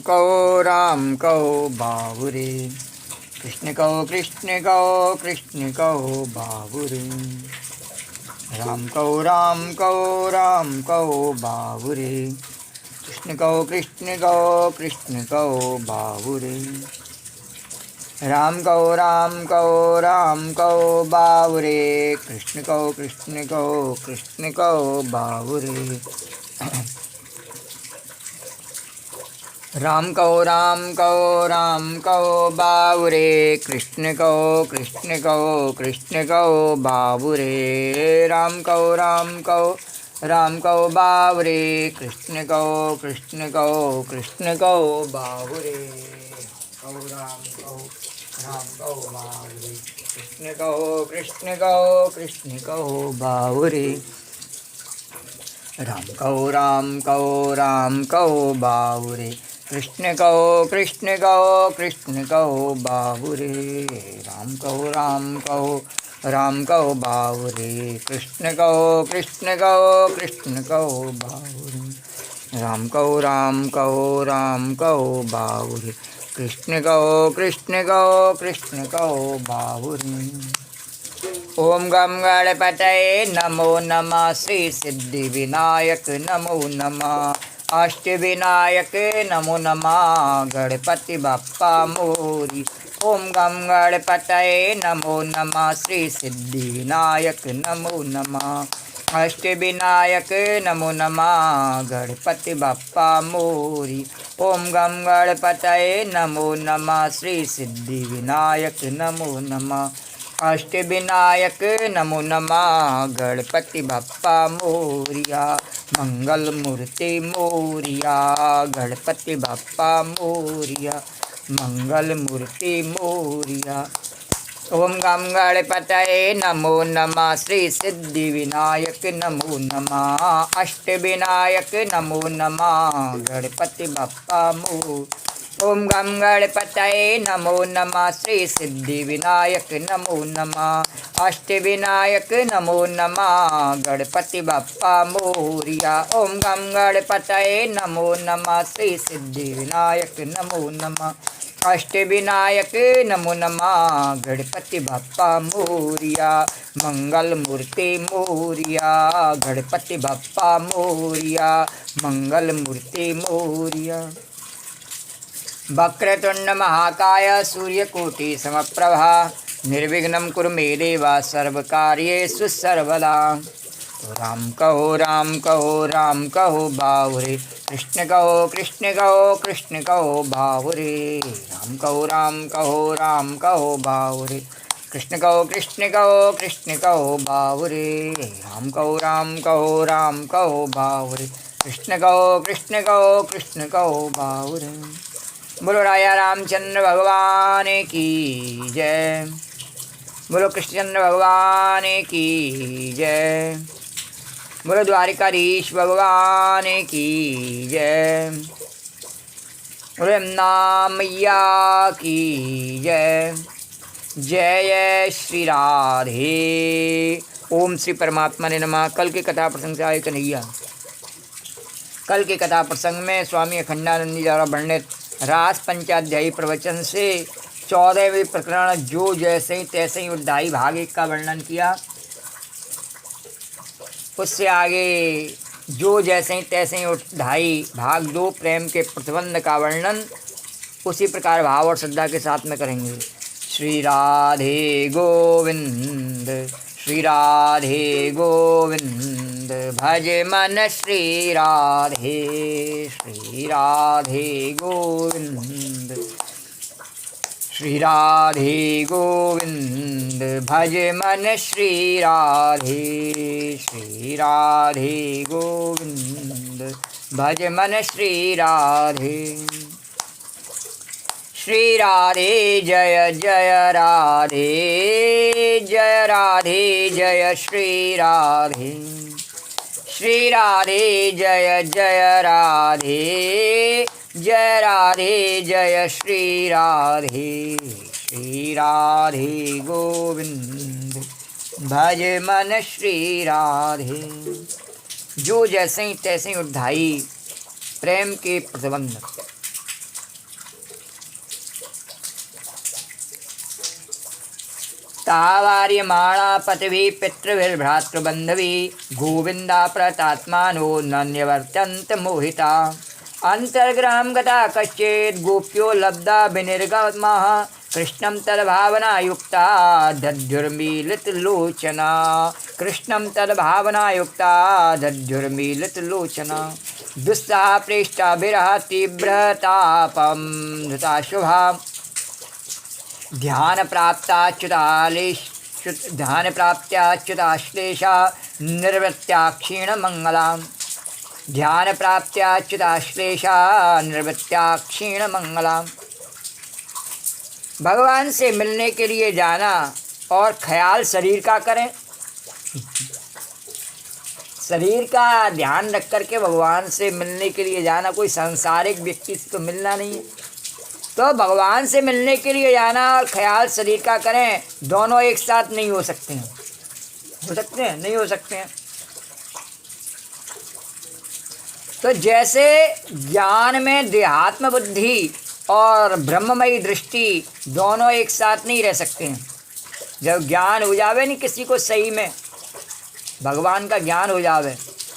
राम कहो बाबुरे, कृष्ण कहो कृष्ण कहो कृष्ण कहो बाबुरे। राम कहो बाबुरे, कृष्ण कहो कृष्ण कहो बाबुरे। राम कहो बाबुरे, कृष्ण कहो कृष्ण कहो बाबुरे। राम कहो बाबुरे, कृष्ण कहो कृष्ण कहो बाबुरे। राम कहो बाबुरे, कृष्ण कहो कृष्ण कहो बाबुरे। राम कहो बाबुरे, कृष्ण कहो बाबुरे। राम कहो बाबुरे, कृष्ण कहो बाबुरे। राम कहो बाबुरे, कृष्ण कहो बाबुरे। राम कहो बाबुरे, कृष्ण कहो बाबुरे। ओम गम गणपतये नमो नमः, श्री सिद्धि विनायक नमो नमः, अष्टविनायक नमो नमः, गणपति बप्पा मोरी। ओम गम गणपतये नमो नमः, श्री सिद्धि विनायक नमो नमः, अष्टविनायक नमो नमः, गणपति बप्पा मोरी। ओम गम गणपतये नमो नमः, श्री सिद्धि विनायक नमो नमः, अष्टविनायक नमो नमः, गणपति बप्पा मोरिया। मंगल मूर्ति मोरिया, गणपति बप्पा मोरिया, मंगल मूर्ति मोरिया। ओम गम गणपतये नमो नमः, श्री सिद्धि विनायक नमो नमः, अष्टविनायक नमो नमः, गणपति बप्पा मोरिया। ओम गम गणपतये नमो नमः, श्री सिद्धि विनायक नमो नमः, अष्टविनायक नमो नमः, गणपति बप्पा मोरिया। ओम गम गणपतये नमो नमः, श्री सिद्धि विनायक नमो नमः, अष्टविनायक नमो नमः, गणपति बप्पा मोरिया, मंगल मूर्ति मोरिया, गणपति बप्पा मोरिया, मंगल मूर्ति मोरिया। वक्रतुंड महाकाय सूर्यकोटि समप्रभा, निर्विघ्नं कुरु मे देव सर्वकार्येषु सर्वदा। राम कहो बाबुरे, कृष्ण कहो बाबुरे। राम कहो बाबुरे, कृष्ण कहो बाबुरे। राम कहो बाबुरे, कृष्ण कहो बाबुरे। बोलो राजा रामचंद्र भगवान की जय, बोलो कृष्णचंद्र भगवान की जय, बोलो द्वारिकाधीश भगवान की जय, बोलो यमुना मैया की जय। जय श्री राधे। ओम श्री परमात्मा ने नमः। कल की कथा प्रसंग से आए कन्हैया। कल के कथा प्रसंग में स्वामी अखंडानंद जी द्वारा वर्णित रास पंचाध्यायी प्रवचन से 14वें प्रकरण जो जैसे ही तैसे ही उद्धाई भाग 1 का वर्णन किया। उससे आगे जो जैसे ही तैसे ही उद्धाई भाग 2 प्रेम के प्रतिबंध का वर्णन उसी प्रकार भाव और श्रद्धा के साथ में करेंगे। श्री राधे गोविंद, श्री राधे गोविंद, भज मन श्री राधे, श्री राधे गोविंद, श्री राधे गोविंद, भज मन श्री राधे, श्री राधे गोविंद, भज मन श्री राधे। श्री राधे जय जय राधे, जय राधे जय श्री राधे, श्री राधे जय जय राधे, जय राधे जय श्री राधे, श्री राधे गोविंद, भज मन श्री राधे। जो जैसे ही तैसे ही उद्धाई प्रेम के प्रतिबंध तावार्यमाणा पतिभिः पितृभिर्भ्रातृबन्धुभिः गोविन्दा प्रतात्मानो न निवर्तन्त मोहिता अंतर्ग्रहं गता कश्चित् गोप्यो लब्धा विनिर्गमः कृष्णं तद्भावनायुक्ता दध्युर्मीलितलोचना कृष्णं तद्भावनायुक्ता दध्युर्मीलितलोचना दुस्सहा प्रेष्टा विरह तीव्रतापं धृता शुभा ध्यान प्राप्त्याच्युताश्लेषा निर्वृत्त्या क्षीणमङ्गलाम् ध्यान प्राप्त्याच्युताश्लेषा निर्वृत्त्या क्षीणमङ्गलाम्। भगवान से मिलने के लिए जाना और ख्याल शरीर का करें। शरीर का ध्यान रख करके भगवान से मिलने के लिए जाना, कोई सांसारिक व्यक्ति से तो मिलना नहीं है। तो भगवान से मिलने के लिए जाना और ख्याल शरीर का करें, दोनों एक साथ नहीं हो सकते हैं। हो सकते हैं? नहीं हो सकते हैं। तो जैसे ज्ञान में देहात्म बुद्धि और ब्रह्ममयी दृष्टि दोनों एक साथ नहीं रह सकते हैं। जब ज्ञान हो जावे नहीं किसी को, सही में भगवान का ज्ञान हो जावे,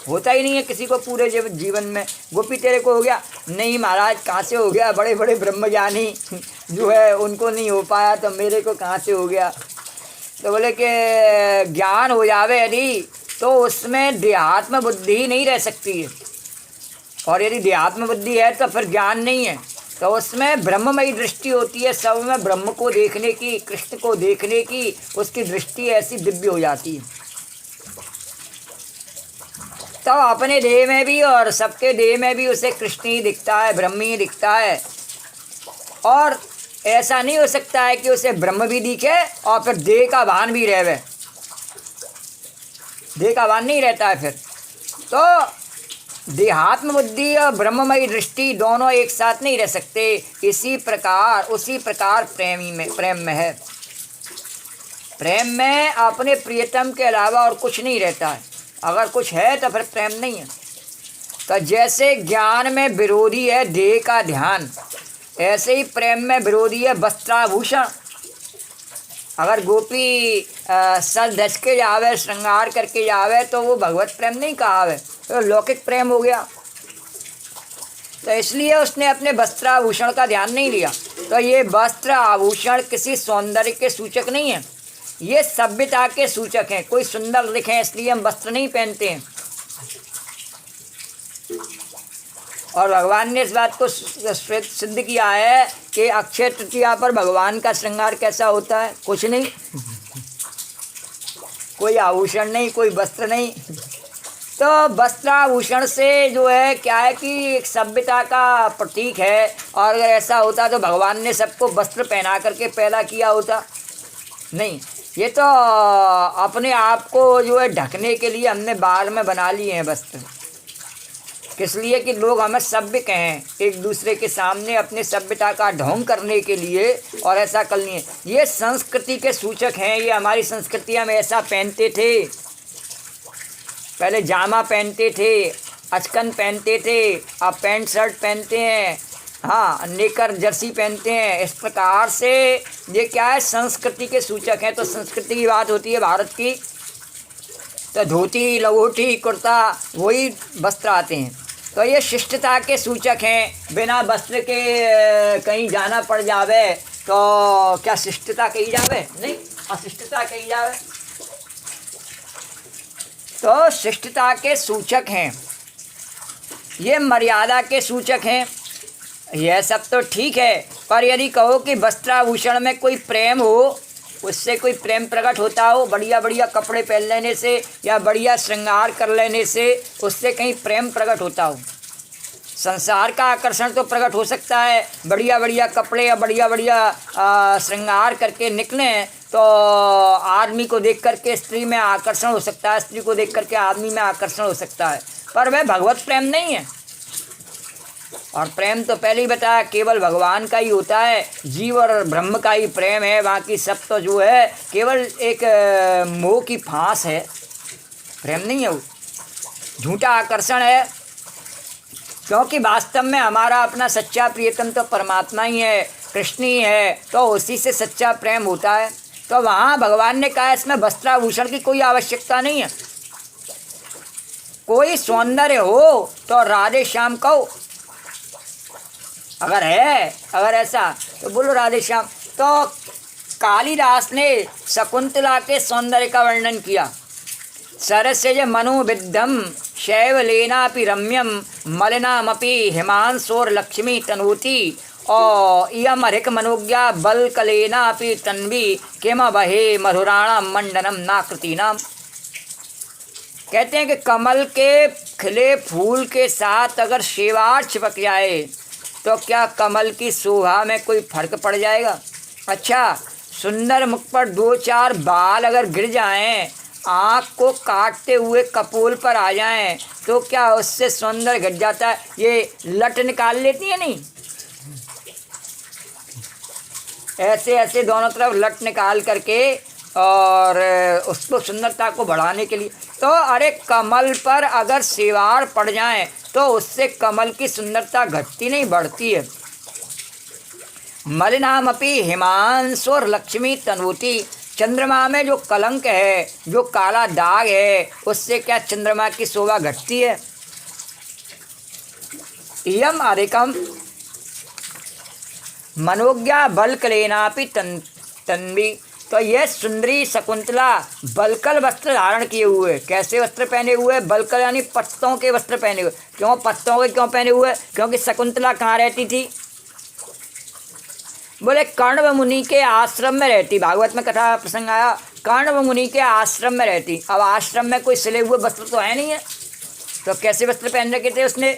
होता ही नहीं है किसी को पूरे जीवन में। गोपी तेरे को हो गया? नहीं महाराज, कहाँ से हो गया? बड़े बड़े ब्रह्मज्ञानी जो है उनको नहीं हो पाया, तो मेरे को कहाँ से हो गया? तो बोले कि ज्ञान हो जावे यदि, तो उसमें देहात्म बुद्धि नहीं रह सकती है। और यदि देहात्म बुद्धि है तो फिर ज्ञान नहीं है। तो उसमें ब्रह्ममयी दृष्टि होती है, सब में ब्रह्म को देखने की, कृष्ण को देखने की उसकी दृष्टि ऐसी दिव्य हो जाती है। तो अपने देह में भी और सबके देह में भी उसे कृष्ण ही दिखता है, ब्रह्म ही दिखता है। और ऐसा नहीं हो सकता है कि उसे ब्रह्म भी दिखे और फिर देह का भान भी रहे। देह का भान नहीं रहता है फिर। तो देहात्म बुद्धि और ब्रह्ममयी दृष्टि दोनों एक साथ नहीं रह सकते। उसी प्रकार प्रेम में है। प्रेम में अपने प्रियतम के अलावा और कुछ नहीं रहता है। अगर कुछ है तो फिर प्रेम नहीं है। तो जैसे ज्ञान में विरोधी है देह का ध्यान, ऐसे ही प्रेम में विरोधी है वस्त्राभूषण। अगर गोपी सज धज के जावे, श्रृंगार करके जावे, तो वो भगवत प्रेम नहीं कहावे, तो लौकिक प्रेम हो गया। तो इसलिए उसने अपने वस्त्राभूषण का ध्यान नहीं लिया। तो ये वस्त्र आभूषण किसी सौंदर्य के सूचक नहीं है, ये सभ्यता के सूचक हैं। कोई सुंदर दिखे इसलिए हम वस्त्र नहीं पहनते हैं। और भगवान ने इस बात को सिद्ध किया है कि अक्षय तृतीया पर भगवान का श्रृंगार कैसा होता है? कुछ नहीं, कोई आभूषण नहीं, कोई वस्त्र नहीं। तो वस्त्राभूषण से जो है क्या है कि एक सभ्यता का प्रतीक है। और अगर ऐसा होता तो भगवान ने सबको वस्त्र पहना करके पैदा किया होता? नहीं, ये तो अपने आप को जो है ढकने के लिए हमने बाल में बना लिए हैं वस्त्र। किस लिए? कि लोग हमें सभ्य कहें, एक दूसरे के सामने अपने सभ्यता का ढोंग करने के लिए, और ऐसा कर लिए। ये संस्कृति के सूचक हैं। ये हमारी संस्कृतियाँ में ऐसा पहनते थे। पहले जामा पहनते थे, अचकन पहनते थे, अब पैंट शर्ट पहनते हैं, हाँ नेकर जर्सी पहनते हैं। इस प्रकार से ये क्या है? संस्कृति के सूचक हैं। तो संस्कृति की बात होती है भारत की, तो धोती, लंगोटी, कुर्ता, वही वस्त्र आते हैं। तो ये शिष्टता के सूचक हैं। बिना वस्त्र के कहीं जाना पड़ जावे तो क्या शिष्टता कही जावे? नहीं, अशिष्टता कही जावे। तो शिष्टता के सूचक हैं, ये मर्यादा के सूचक हैं। यह सब तो ठीक है, पर यदि कहो कि वस्त्राभूषण में कोई प्रेम हो, उससे कोई प्रेम प्रकट होता हो, बढ़िया बढ़िया कपड़े पहन लेने से या बढ़िया श्रृंगार कर लेने से, उससे कहीं प्रेम प्रकट होता हो। संसार का आकर्षण तो प्रकट हो सकता है, बढ़िया बढ़िया कपड़े या बढ़िया बढ़िया श्रृंगार करके निकले तो आदमी को देख करके स्त्री में आकर्षण हो सकता है, स्त्री को देख करके आदमी में आकर्षण हो सकता है, पर वह भगवत प्रेम नहीं है। और प्रेम तो पहले ही बताया केवल भगवान का ही होता है, जीव और ब्रह्म का ही प्रेम है। बाकी सब तो जो है केवल एक मोह की फांस है, प्रेम नहीं है, वो झूठा आकर्षण है। क्योंकि वास्तव में हमारा अपना सच्चा प्रियतम तो परमात्मा ही है, कृष्ण ही है, तो उसी से सच्चा प्रेम होता है। तो तो वहाँ भगवान ने कहा इसमें वस्त्राभूषण की कोई आवश्यकता नहीं है। कोई सौंदर्य हो तो राधे श्याम कहो, अगर है, अगर ऐसा तो बोलो राधे श्याम। तो कालिदास ने शकुंतला के सौंदर्य का वर्णन किया। सरस्यज मनोविद्धम शैवलेनापि रम्यम मलिनामपि हिमांशोर्लक्ष्मी तनूति और इयम हरिक मनोज्ञा बलकलेनापि तन्वी किम बहे मधुराणाम मंडनम नाकृतीनाम। कहते हैं कि कमल के खिले फूल के साथ अगर शेवार चिपक जाए तो क्या कमल की शोभा में कोई फर्क पड़ जाएगा? अच्छा, सुंदर मुख पर 2-4 बाल अगर गिर जाएं, आँख को काटते हुए कपोल पर आ जाएं, तो क्या उससे सौंदर्य घट जाता है? ये लट निकाल लेती है नहीं, ऐसे ऐसे दोनों तरफ लट निकाल करके और उसको सुंदरता को बढ़ाने के लिए। तो अरे कमल पर अगर शेवार पड़ जाए तो उससे कमल की सुंदरता घटती नहीं, बढ़ती है। मलिनामपि हिमांशोर लक्ष्मी तनूति। चंद्रमा में जो कलंक है, जो काला दाग है, उससे क्या चंद्रमा की शोभा घटती है? इयम अधिकम मनोज्ञा बलकलेनापि तन्वी। तो यह सुंदरी शकुंतला बलकल वस्त्र धारण किए हुए। कैसे वस्त्र पहने हुए? बलकल यानी पत्तों के वस्त्र पहने हुए। क्यों पत्तों के क्यों पहने हुए? क्योंकि शकुंतला कहाँ रहती थी? बोले कण्व मुनि के आश्रम में रहती। भागवत में कथा प्रसंग आया, कण्व मुनि के आश्रम में रहती। अब आश्रम में कोई सिले हुए वस्त्र तो है नहीं है, तो कैसे वस्त्र पहन रखे थे उसने?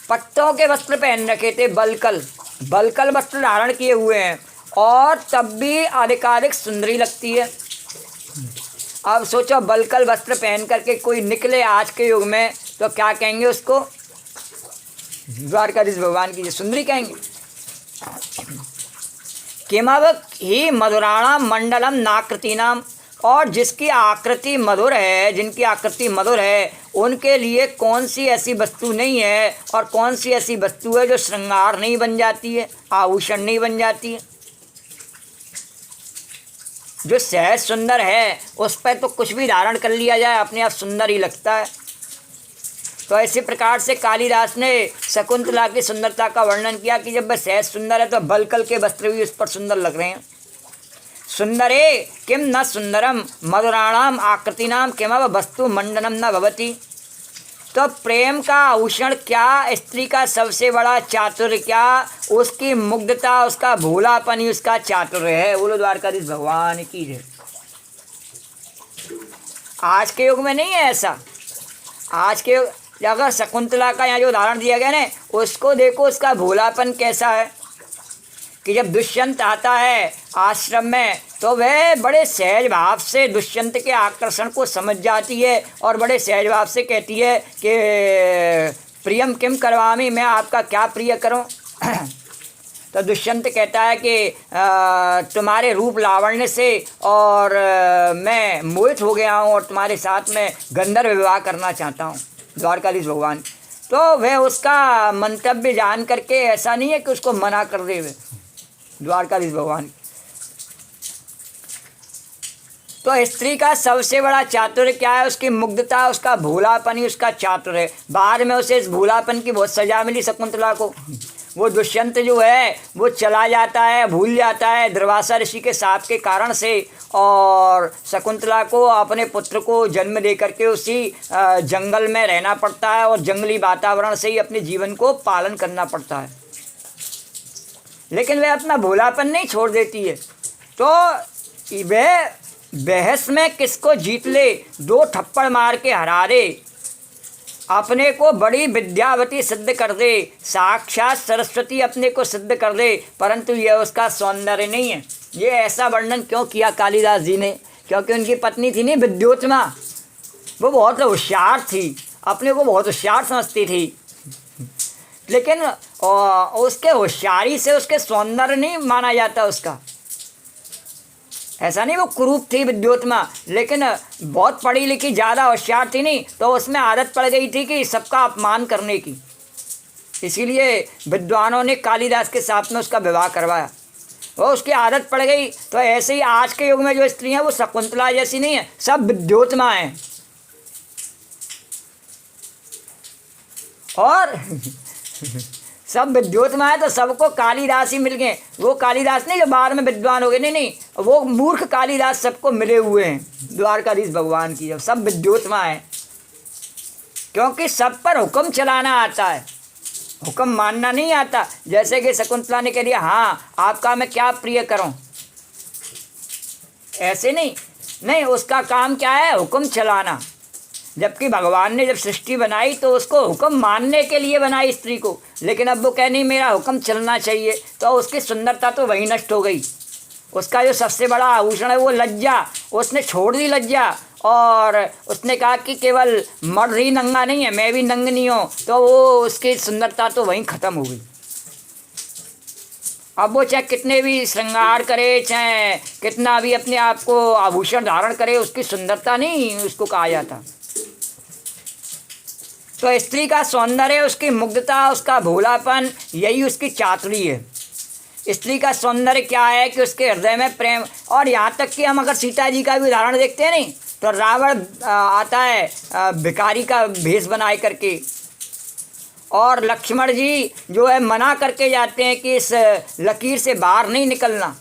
पत्तों के वस्त्र पहन रखे थे, बलकल बलकल वस्त्र धारण किए हुए हैं, और तब भी अधिकाधिक सुंदरी लगती है। अब सोचो, बलकल वस्त्र पहन करके कोई निकले आज के युग में तो क्या कहेंगे उसको? द्वारकाधीश भगवान की सुंदरी कहेंगे। किमव ही मधुराणाम मंडलम नाकृतीनाम। और जिसकी आकृति मधुर है, जिनकी आकृति मधुर है, उनके लिए कौन सी ऐसी वस्तु नहीं है, और कौन सी ऐसी वस्तु है जो श्रृंगार नहीं बन जाती है, आभूषण नहीं बन जाती है। जो सहज सुंदर है उस पर तो कुछ भी धारण कर लिया जाए अपने आप सुंदर ही लगता है। तो इसी प्रकार से कालिदास ने शकुंतला की सुंदरता का वर्णन किया कि जब वह सहज सुंदर है तो बलकल के वस्त्र भी उस पर सुंदर लग रहे हैं। सुंदरे किम न सुंदरम मधुराणाम आकृतिनाम किमव वस्तु मंडनम न भवति। तो प्रेम का आभूषण क्या, स्त्री का सबसे बड़ा चातुर्य क्या, उसकी मुग्धता, उसका भोलापन ही उसका चातुर्य है। बोलो द्वारकाधीश भगवान की जय। आज के युग में नहीं है ऐसा। आज के अगर शकुंतला का यहाँ जो उदाहरण दिया गया ना, उसको देखो, उसका भोलापन कैसा है कि जब दुष्यंत आता है आश्रम में तो वह बड़े सहज भाव से दुष्यंत के आकर्षण को समझ जाती है और बड़े सहज भाव से कहती है कि प्रियम किम करवामी, मैं आपका क्या प्रिय करूं। तो दुष्यंत कहता है कि तुम्हारे रूप लावण्य से और मैं मोहित हो गया हूं और तुम्हारे साथ में गंधर्व विवाह करना चाहता हूं। द्वारकाधीश भगवान तो वह उसका मंतव्य जान करके ऐसा नहीं है कि उसको मना कर दे। द्वारकाधीश भगवान तो स्त्री का सबसे बड़ा चातुर्य क्या है? उसकी मुग्धता, उसका भोलापन ही उसका चातुर्य है। बाद में उसे इस भोलापन की बहुत सजा मिली शकुंतला को। वो दुष्यंत जो है वो चला जाता है, भूल जाता है दुर्वासा ऋषि के शाप के कारण से, और शकुंतला को अपने पुत्र को जन्म दे करके उसी जंगल में रहना पड़ता है और जंगली वातावरण से ही अपने जीवन को पालन करना पड़ता है। लेकिन वह अपना भोलापन नहीं छोड़ देती है। तो वह बहस में किसको जीत ले, 2 थप्पड़ मार के हरा दे, अपने को बड़ी विद्यावती सिद्ध कर दे, साक्षात सरस्वती अपने को सिद्ध कर दे, परंतु यह उसका सौंदर्य नहीं है। ये ऐसा वर्णन क्यों किया कालिदास जी ने? क्योंकि उनकी पत्नी थी नहीं विद्योत्मा, वो बहुत होशियार थी, अपने को बहुत होशियार समझती थी, लेकिन उसके होशियारी से उसके सौंदर्य नहीं माना जाता उसका। ऐसा नहीं वो कुरूप थी विद्योत्मा, लेकिन बहुत पढ़ी लिखी, ज़्यादा होशियार थी नहीं, तो उसमें आदत पड़ गई थी कि सबका अपमान करने की। इसीलिए विद्वानों ने कालिदास के साथ में उसका विवाह करवाया। वो उसकी आदत पड़ गई। तो ऐसे ही आज के युग में जो स्त्री हैं वो शकुंतला जैसी नहीं है, सब विद्योत्मा हैं। और सब विद्योत्मा है तो सबको कालिदास ही मिल गए। वो कालिदास नहीं जो बाद में विद्वान हो गए, नहीं नहीं, वो मूर्ख कालिदास सबको मिले हुए हैं द्वारकाधीश भगवान की। जब सब विद्योत्मा है, क्योंकि सब पर हुक्म चलाना आता है, हुक्म मानना नहीं आता। जैसे कि शकुंतला ने कह दिया हाँ आपका मैं क्या प्रिय करूं, ऐसे नहीं, नहीं, उसका काम क्या है, हुक्म चलाना। जबकि भगवान ने जब सृष्टि बनाई तो उसको हुक्म मानने के लिए बनाई स्त्री को, लेकिन अब वो कह नहीं मेरा हुक्म चलना चाहिए, तो उसकी सुंदरता तो वहीं नष्ट हो गई। उसका जो सबसे बड़ा आभूषण है वो लज्जा, उसने छोड़ दी लज्जा और उसने कहा कि केवल मर्द ही नंगा नहीं है, मैं भी नंगनी हूँ, तो वो उसकी सुंदरता तो वहीं ख़त्म हो गई। अब वो चाहे कितने भी श्रृंगार करे, चाहे कितना भी अपने आप को आभूषण धारण करे, उसकी सुंदरता नहीं उसको कहा जाता। तो स्त्री का सौंदर्य, उसकी मुग्धता, उसका भोलापन, यही उसकी चातुरी है। स्त्री का सौंदर्य क्या है कि उसके हृदय में प्रेम। और यहाँ तक कि हम अगर सीता जी का भी उदाहरण देखते हैं नहीं, तो रावण आता है भिखारी का भेष बनाए करके, और लक्ष्मण जी जो है मना करके जाते हैं कि इस लकीर से बाहर नहीं निकलना,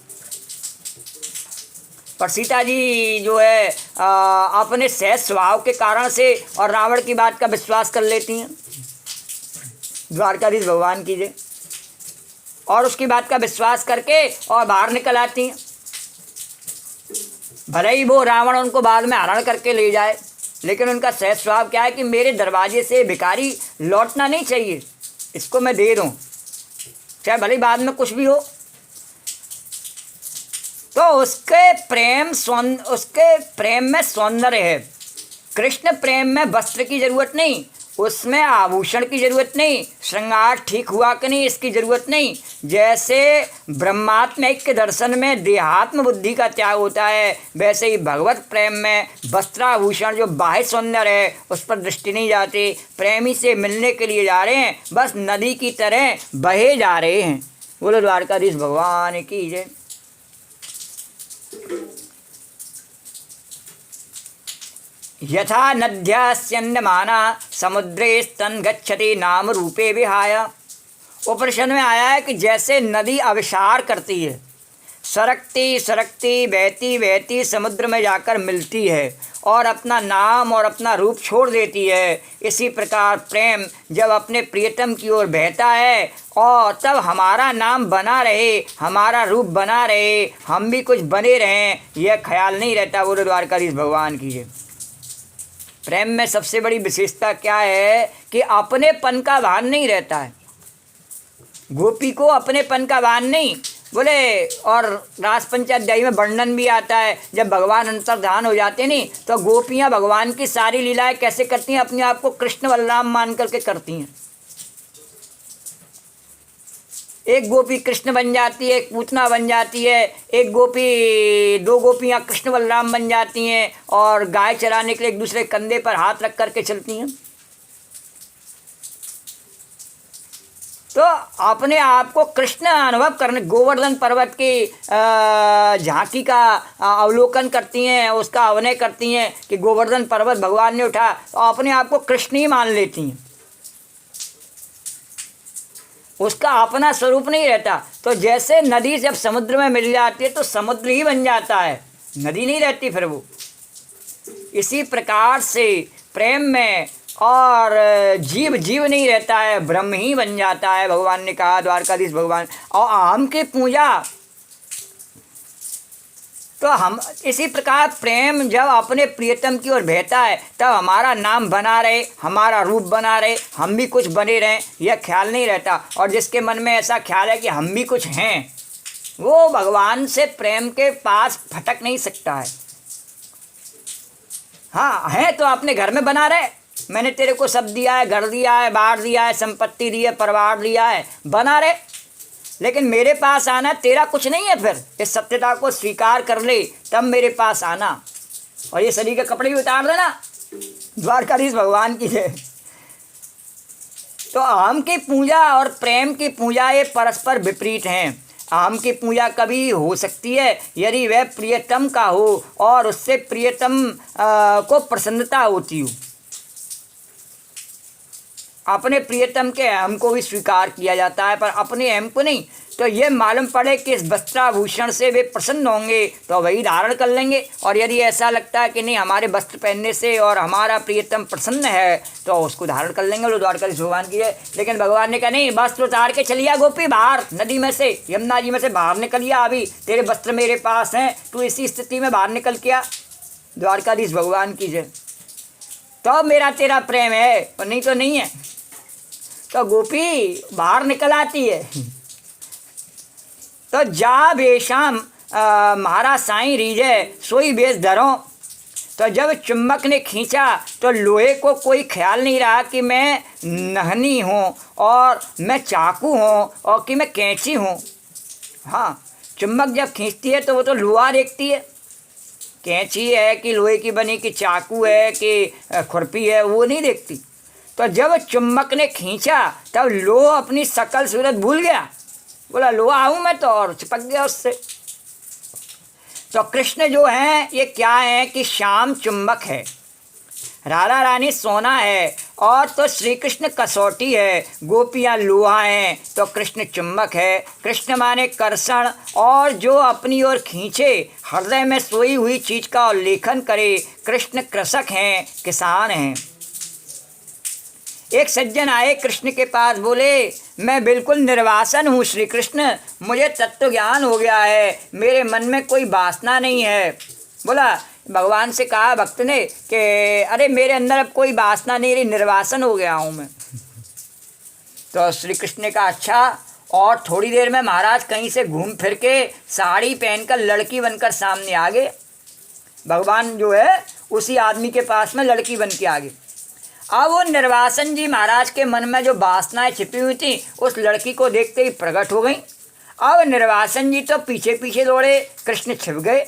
पर सीता जी जो है अपने सहज स्वभाव के कारण से और रावण की बात का विश्वास कर लेती हैं, द्वारकाधीश भगवान की जय, और उसकी बात का विश्वास करके और बाहर निकल आती हैं। भले ही वो रावण उनको बाद में हरण करके ले जाए, लेकिन उनका सहज स्वभाव क्या है कि मेरे दरवाजे से भिखारी लौटना नहीं चाहिए, इसको मैं दे दूँ, चाहे भले बाद में कुछ भी हो। तो उसके प्रेम में सौंदर्य है। कृष्ण प्रेम में वस्त्र की जरूरत नहीं, उसमें आभूषण की जरूरत नहीं, श्रृंगार ठीक हुआ कि नहीं इसकी जरूरत नहीं। जैसे ब्रह्मात्म ऐक्य दर्शन में देहात्म बुद्धि का त्याग होता है, वैसे ही भगवत प्रेम में वस्त्राभूषण जो बाह्य सौंदर्य है उस पर दृष्टि नहीं जाती। प्रेमी से मिलने के लिए जा रहे हैं, बस नदी की तरह बहे जा रहे हैं। बोलो द्वारकाधीश भगवान की जय। यथा नद्यास्यन्यमाना समुद्रे स्तन गच्छति नाम रूपे विहाय। उपनिषद में आया है कि जैसे नदी अविसार करती है, सरकती सरकती बहती बहती समुद्र में जाकर मिलती है और अपना नाम और अपना रूप छोड़ देती है, इसी प्रकार प्रेम जब अपने प्रियतम की ओर बहता है और तब हमारा नाम बना रहे, हमारा रूप बना रहे, हम भी कुछ बने रहें, यह ख्याल नहीं रहता। बोलो द्वारकाधीश भगवान की जय। प्रेम में सबसे बड़ी विशेषता क्या है कि अपनेपन का भान नहीं रहता है। गोपी को अपनेपन का भान नहीं बोले, और रास पंचाध्यायी में वर्णन भी आता है जब भगवान अंतर्धान हो जाते नहीं तो गोपियाँ भगवान की सारी लीलाएं कैसे करती हैं, अपने आप को कृष्ण बलराम मान करके करती हैं। एक गोपी कृष्ण बन जाती है, एक पूतना बन जाती है, एक गोपी, दो गोपियाँ कृष्ण बलराम बन जाती हैं और गाय चराने के लिए एक दूसरे कंधे पर हाथ रख करके चलती हैं। तो अपने आप को कृष्ण अनुभव करने, गोवर्धन पर्वत की झांकी का अवलोकन करती हैं, उसका अभिनय करती हैं कि गोवर्धन पर्वत भगवान ने उठा, तो अपने आप को कृष्ण ही मान लेती हैं, उसका अपना स्वरूप नहीं रहता। तो जैसे नदी जब समुद्र में मिल जाती है तो समुद्र ही बन जाता है, नदी नहीं रहती फिर वो। इसी प्रकार से प्रेम में और जीव जीव नहीं रहता है, ब्रह्म ही बन जाता है, भगवान ने कहा द्वारकाधीश भगवान। और अहम की पूजा, तो हम इसी प्रकार प्रेम जब अपने प्रियतम की ओर बहता है तब हमारा नाम बना रहे, हमारा रूप बना रहे, हम भी कुछ बने रहें, यह ख्याल नहीं रहता। और जिसके मन में ऐसा ख्याल है कि हम भी कुछ हैं, वो भगवान से प्रेम के पास भटक नहीं सकता है। हाँ है तो अपने घर में बना रहे, मैंने तेरे को सब दिया है, घर दिया है, बाहर दिया है, संपत्ति दी है, परिवार दिया है, बना रहे, लेकिन मेरे पास आना तेरा कुछ नहीं है। फिर इस सत्यता को स्वीकार कर ले, तब मेरे पास आना। और ये शरीर के कपड़े भी उतार देना, द्वारकाधीश भगवान की जय। तो अहम की पूजा और प्रेम की पूजा ये परस्पर विपरीत हैं। आम की पूजा कभी हो सकती है यदि वह प्रियतम का हो और उससे प्रियतम को प्रसन्नता होती हो। अपने प्रियतम के अहम को भी स्वीकार किया जाता है पर अपने अहम को नहीं। तो ये मालूम पड़े कि इस वस्त्राभूषण से वे प्रसन्न होंगे तो वही धारण कर लेंगे, और यदि ऐसा लगता है कि नहीं हमारे वस्त्र पहनने से और हमारा प्रियतम प्रसन्न है तो उसको धारण कर लेंगे। वो द्वारकाधीश भगवान की है। लेकिन भगवान ने कहा नहीं, वस्त्र उतार के चलिए गोपी बाहर, नदी में से, यमुना जी में से बाहर निकलिए, अभी तेरे वस्त्र मेरे पास हैं, तू इसी स्थिति में बाहर निकल के आ। द्वारकाधीश भगवान की जय। तो मेरा तेरा प्रेम है और नहीं तो नहीं है। तो गोपी बाहर निकल आती है। तो जा बेशाम महाराज साईं रीजे सोई बेस धरो। तो जब चुम्बक ने खींचा तो लोहे को कोई ख्याल नहीं रहा कि मैं नहनी हूँ और मैं चाकू हूँ और कि मैं कैंची हूँ। हाँ, चुम्बक जब खींचती है तो वो तो लोहा देखती है, कैंची है कि लोहे की बनी कि चाकू है कि खुरपी है, वो नहीं देखती। तो जब चुम्बक ने खींचा तब लोहा अपनी शकल सूरत भूल गया, बोला लोहा आऊँ मैं तो, और चिपक गया उससे। तो कृष्ण जो हैं ये क्या है कि श्याम चुम्बक है, राधा रानी सोना है, और तो श्री कृष्ण कसौटी है, गोपियाँ लोहा हैं, तो कृष्ण चुम्बक है। कृष्ण माने कर्षण, और जो अपनी ओर खींचे, हृदय में सोई हुई चीज का उल्लेखन करे। कृष्ण कृषक हैं, किसान हैं। एक सज्जन आए कृष्ण के पास, बोले मैं बिल्कुल निर्वासन हूँ श्री कृष्ण, मुझे तत्व ज्ञान हो गया है, मेरे मन में कोई वासना नहीं है। बोला, भगवान से कहा भक्त ने कि अरे मेरे अंदर अब कोई वासना नहीं रही, निर्वासन हो गया हूँ मैं। तो श्री कृष्ण ने कहा अच्छा, और थोड़ी देर में महाराज कहीं से घूम फिर के साड़ी पहनकर लड़की बनकर सामने आ गए। भगवान जो है उसी आदमी के पास में लड़की बन के आ गए। अब वो निर्वासन जी महाराज के मन में जो वासनाएं छिपी हुई थी उस लड़की को देखते ही प्रकट हो गई। अब निर्वासन जी तो पीछे पीछे दौड़े, कृष्ण छिप गए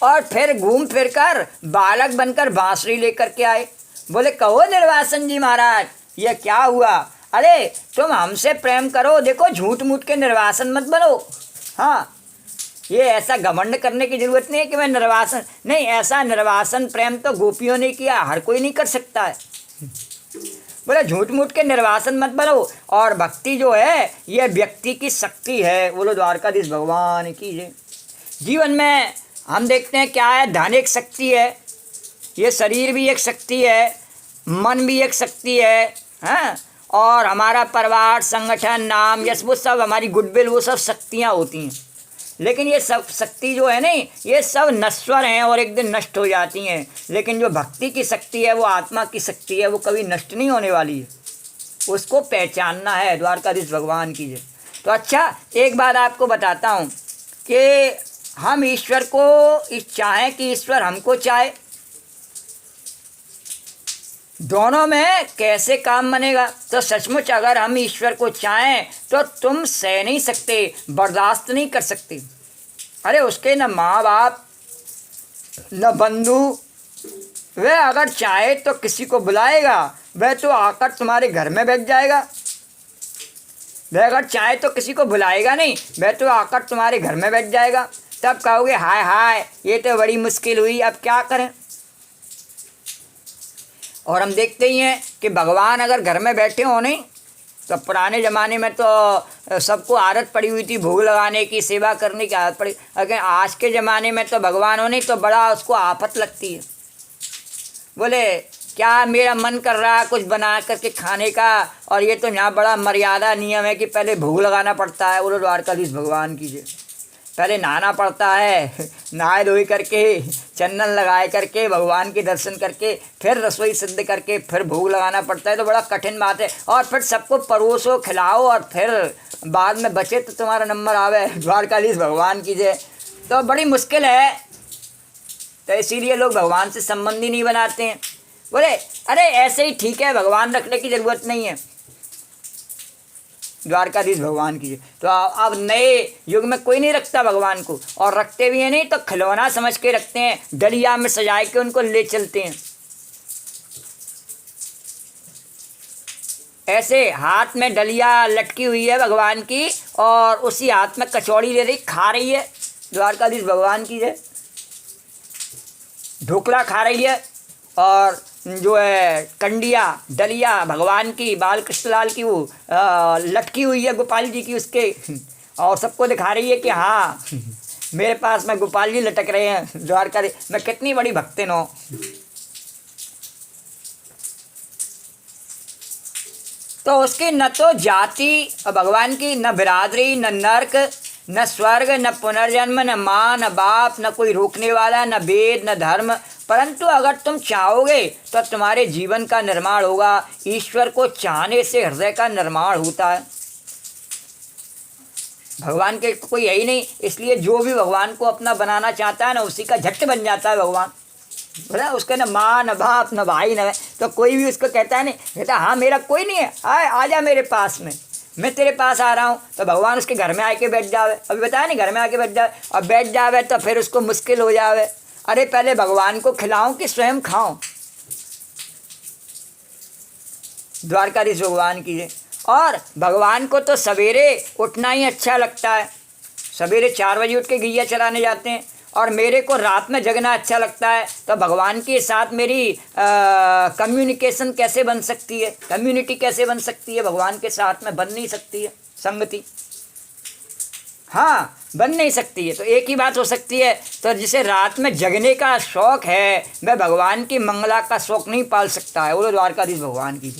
और फिर घूम फिर कर बालक बनकर बांसुरी लेकर के आए। बोले कहो निर्वासन जी महाराज ये क्या हुआ? अरे तुम हमसे प्रेम करो, देखो झूठ मूठ के निर्वासन मत बनो। हाँ, ये ऐसा घमंड करने की जरूरत नहीं है कि मैं निर्वासन, नहीं, ऐसा निर्वासन प्रेम तो गोपियों ने किया, हर कोई नहीं कर सकता है। बोले झूठ मूठ के निर्वासन मत बनो, और भक्ति जो है ये व्यक्ति की शक्ति है। बोलो द्वारकाधीश भगवान की जय। जीवन में हम देखते हैं क्या है, धन एक शक्ति है, ये शरीर भी एक शक्ति है, मन भी एक शक्ति है, हाँ, और हमारा परिवार, संगठन, नाम, यश, वो सब हमारी गुडविल, वो सब शक्तियाँ होती हैं। लेकिन ये सब शक्ति जो है नहीं, ये सब नश्वर हैं और एक दिन नष्ट हो जाती हैं। लेकिन जो भक्ति की शक्ति है, वो आत्मा की शक्ति है, वो कभी नष्ट नहीं होने वाली है, उसको पहचानना है। द्वारकाधीश भगवान की जय। तो अच्छा, एक बात आपको बताता हूँ कि हम ईश्वर को चाहें कि ईश्वर हमको चाहे, दोनों में कैसे काम बनेगा? तो सचमुच अगर हम ईश्वर को चाहें तो तुम सह नहीं सकते, बर्दाश्त नहीं कर सकते। अरे उसके न माँ बाप न बंधु, वह अगर चाहे तो किसी को बुलाएगा, वह तो आकर तुम्हारे घर में बैठ जाएगा। वह अगर चाहे तो किसी को बुलाएगा नहीं, वह तो आकर तुम्हारे घर में बैठ जाएगा। तब कहोगे हाय हाय ये तो बड़ी मुश्किल हुई, अब क्या करें? और हम देखते ही हैं कि भगवान अगर घर में बैठे हो नहीं, तो पुराने ज़माने में तो सबको आदत पड़ी हुई थी भोग लगाने की, सेवा करने की आदत पड़ी। अगर आज के ज़माने में तो भगवान हो नहीं तो बड़ा उसको आफत लगती है। बोले क्या मेरा मन कर रहा है कुछ बना करके खाने का, और ये तो यहाँ बड़ा मर्यादा नियम है कि पहले भोग लगाना पड़ता है। बोलो द्वारकाधीश भगवान की जय। पहले नहाना पड़ता है, नहाए धोई करके, चंदन लगाए करके, भगवान के दर्शन करके, फिर रसोई सिद्ध करके, फिर भोग लगाना पड़ता है। तो बड़ा कठिन बात है। और फिर सबको परोसो, खिलाओ, और फिर बाद में बचे तो तुम्हारा नंबर आवे। द्वारकाधीश भगवान की जय। तो बड़ी मुश्किल है, तो इसीलिए लोग भगवान से संबंध ही नहीं बनाते हैं। बोले अरे ऐसे ही ठीक है, भगवान रखने की ज़रूरत नहीं है। द्वारकाधीश भगवान की। तो अब नए युग में कोई नहीं रखता भगवान को, और रखते भी हैं नहीं तो खिलौना समझ के रखते हैं, डलिया में सजा के उनको ले चलते हैं। ऐसे हाथ में डलिया लटकी हुई है भगवान की, और उसी हाथ में कचौड़ी ले रही, खा रही है। द्वारकाधीश भगवान की जय। ढोकला खा रही है और जो है कंडिया डलिया भगवान की, बाल कृष्ण लाल की वो लटकी हुई है गोपाल जी की उसके, और सबको दिखा रही है कि हाँ मेरे पास में गोपाल जी लटक रहे हैं द्वारका, मैं कितनी बड़ी भक्तिन हूँ। तो उसकी न तो जाति भगवान की, न बिरादरी, न नर्क, न स्वर्ग, न पुनर्जन्म, न माँ, न बाप, न कोई रोकने वाला, न वेद, न धर्म। परंतु अगर तुम चाहोगे तो तुम्हारे जीवन का निर्माण होगा। ईश्वर को चाहने से हृदय का निर्माण होता है। भगवान के कोई है ही नहीं, इसलिए जो भी भगवान को अपना बनाना चाहता है ना, उसी का झट बन जाता है भगवान। बोला उसके न माँ, न बाप, न भाई, न, तो कोई भी उसको कहता है नहीं, कहता हाँ मेरा कोई नहीं है, आ जा मेरे पास में, मैं तेरे पास आ रहा हूँ। तो भगवान उसके घर में आके बैठ जावे। अभी बताया नहीं, घर में आके बैठ जावे, और बैठ जावे तो फिर उसको मुश्किल हो जावे, अरे पहले भगवान को खिलाऊं कि स्वयं खाऊं। द्वारकाधीश भगवान की है। और भगवान को तो सवेरे उठना ही अच्छा लगता है, सवेरे 4 बजे उठ के गैया चराने जाते हैं, और मेरे को रात में जगना अच्छा लगता है। तो भगवान के साथ मेरी कम्युनिकेशन कैसे बन सकती है, कम्युनिटी कैसे बन सकती है, भगवान के साथ में बन नहीं सकती है संगति, हाँ बन नहीं सकती है। तो एक ही बात हो सकती है, तो जिसे रात में जगने का शौक़ है वह भगवान की मंगला का शौक़ नहीं पाल सकता है। बोलो द्वारकाधीश भगवान की।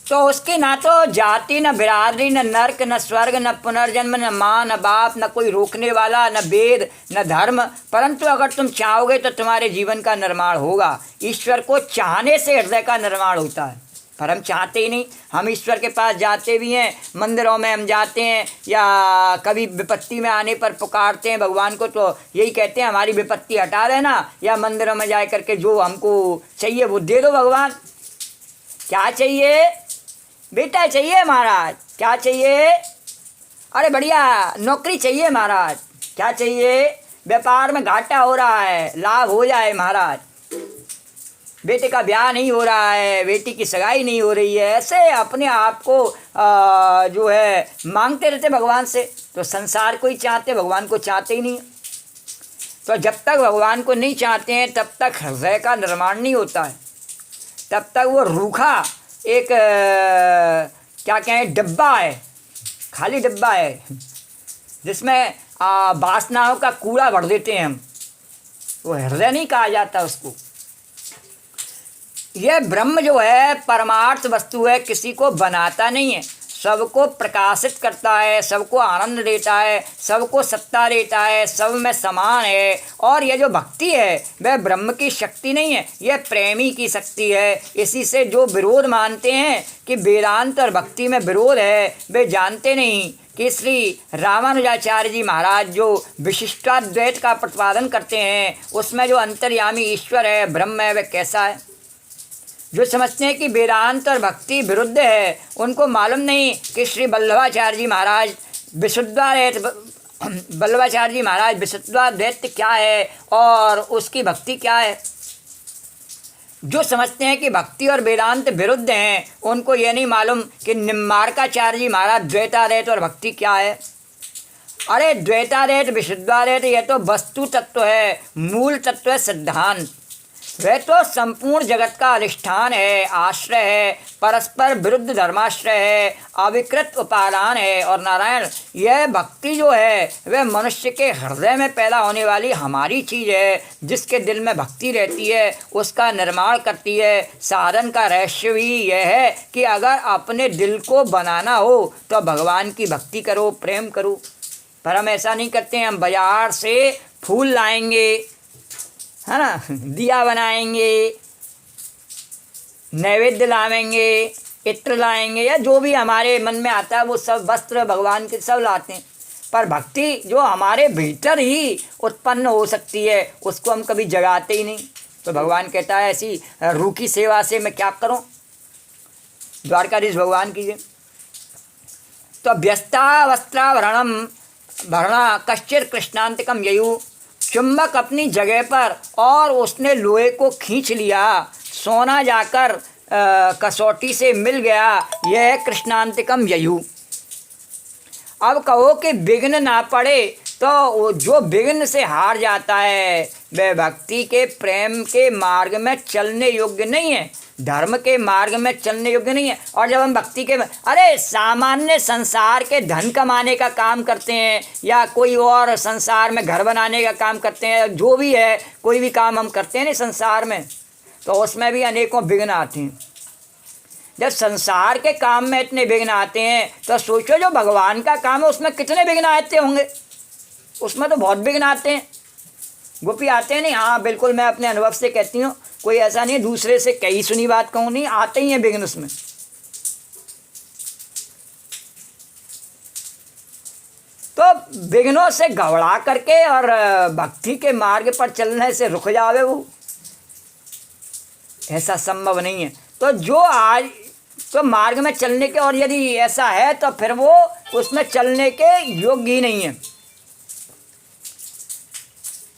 तो उसकी ना तो जाति, न बिरादरी, न नर्क, न स्वर्ग, न पुनर्जन्म, न माँ, न बाप, न कोई रोकने वाला, न वेद, न धर्म। परंतु अगर तुम चाहोगे तो तुम्हारे जीवन का निर्माण होगा। ईश्वर को चाहने से हृदय का निर्माण होता है, पर हम चाहते ही नहीं। हम ईश्वर के पास जाते भी हैं, मंदिरों में हम जाते हैं, या कभी विपत्ति में आने पर पुकारते हैं भगवान को, तो यही कहते हैं हमारी विपत्ति हटा देना, या मंदिरों में जा करके जो हमको चाहिए वो दे दो भगवान। क्या चाहिए बेटा? चाहिए महाराज। क्या चाहिए? अरे बढ़िया नौकरी चाहिए महाराज। क्या चाहिए? व्यापार में घाटा हो रहा है, लाभ हो जाए महाराज। बेटे का ब्याह नहीं हो रहा है, बेटी की सगाई नहीं हो रही है। ऐसे अपने आप को जो है मांगते रहते भगवान से। तो संसार को ही चाहते, भगवान को चाहते ही नहीं। तो जब तक भगवान को नहीं चाहते हैं तब तक हृदय का निर्माण नहीं होता है, तब तक वो रूखा एक क्या कहें डब्बा है, खाली डब्बा है, जिसमें वासनाओं का कूड़ा भर देते हैं हम। वो हृदय नहीं कहा जाता उसको। यह ब्रह्म जो है परमार्थ वस्तु है, किसी को बनाता नहीं है, सबको प्रकाशित करता है, सबको आनंद देता है, सबको सत्ता देता है, सब में समान है। और यह जो भक्ति है वह ब्रह्म की शक्ति नहीं है, यह प्रेमी की शक्ति है। इसी से जो विरोध मानते हैं कि वेदांत और भक्ति में विरोध है, वे जानते नहीं कि श्री रामानुजाचार्य जी महाराज जो विशिष्टाद्वैत का प्रतिपादन करते हैं, उसमें जो अंतर्यामी ईश्वर है, ब्रह्म है, वह कैसा है। जो समझते हैं कि वेदांत और भक्ति विरुद्ध है, उनको मालूम नहीं कि श्री वल्लभाचार्य जी महाराज विशुद्धाद्वैत क्या है और उसकी भक्ति क्या है। जो समझते हैं कि भक्ति और वेदांत विरुद्ध हैं, उनको ये नहीं मालूम कि निम्बार्काचार्य जी महाराज द्वैताद्वैत और भक्ति क्या है। अरे द्वैताद्वैत विशुद्धाद्वैत यह तो वस्तु तत्व है, मूल तत्व है, सिद्धांत। वह तो संपूर्ण जगत का अधिष्ठान है, आश्रय है, परस्पर विरुद्ध धर्माश्रय है, अविकृत उपादान है। और नारायण यह भक्ति जो है वह मनुष्य के हृदय में पैदा होने वाली हमारी चीज़ है। जिसके दिल में भक्ति रहती है उसका निर्माण करती है। साधन का रहस्य भी यह है कि अगर अपने दिल को बनाना हो तो भगवान की भक्ति करो, प्रेम करो। पर हम ऐसा नहीं करते हैं। हम बाजार से फूल लाएंगे, है ना, दिया बनाएंगे, नैवेद्य लाएंगे, इत्र लाएंगे, या जो भी हमारे मन में आता है वो सब वस्त्र भगवान के सब लाते हैं। पर भक्ति जो हमारे भीतर ही उत्पन्न हो सकती है उसको हम कभी जगाते ही नहीं। तो भगवान कहता है ऐसी रूखी सेवा से मैं क्या करूं। द्वारकाधीश भगवान कीजिए। तो व्यस्तावस्त्राभरणम भरणा कश्चित कृष्णांतिकम ययु। चुंबक अपनी जगह पर और उसने लोहे को खींच लिया। सोना जाकर कसौटी से मिल गया, यह है कृष्णांतिकम ययु। अब कहो कि विघ्न ना पड़े, तो जो विघ्न से हार जाता है वह भक्ति के प्रेम के मार्ग में चलने योग्य नहीं है, धर्म के मार्ग में चलने योग्य नहीं है। और जब हम भक्ति के, अरे सामान्य संसार के धन कमाने का काम करते हैं या कोई और संसार में घर बनाने का काम करते हैं, जो भी है कोई भी काम हम करते हैं ना संसार में, तो उसमें भी अनेकों विघ्न आते हैं। जब संसार के काम में इतने विघ्न आते हैं तो सोचो जो भगवान का काम है उसमें कितने विघ्न आते होंगे। उसमें तो बहुत विघ्न आते हैं। गोपी आते हैं नहीं? हाँ बिल्कुल, मैं अपने अनुभव से कहती हूँ, कोई ऐसा नहीं दूसरे से कई सुनी बात कहूँ, नहीं आते ही हैं विघ्न उसमें। तो विघ्नों से घबरा करके और भक्ति के मार्ग पर चलने से रुक जावे वो, ऐसा संभव नहीं है। तो जो आज तो मार्ग में चलने के, और यदि ऐसा है तो फिर वो उसमें चलने के योग्य ही नहीं है।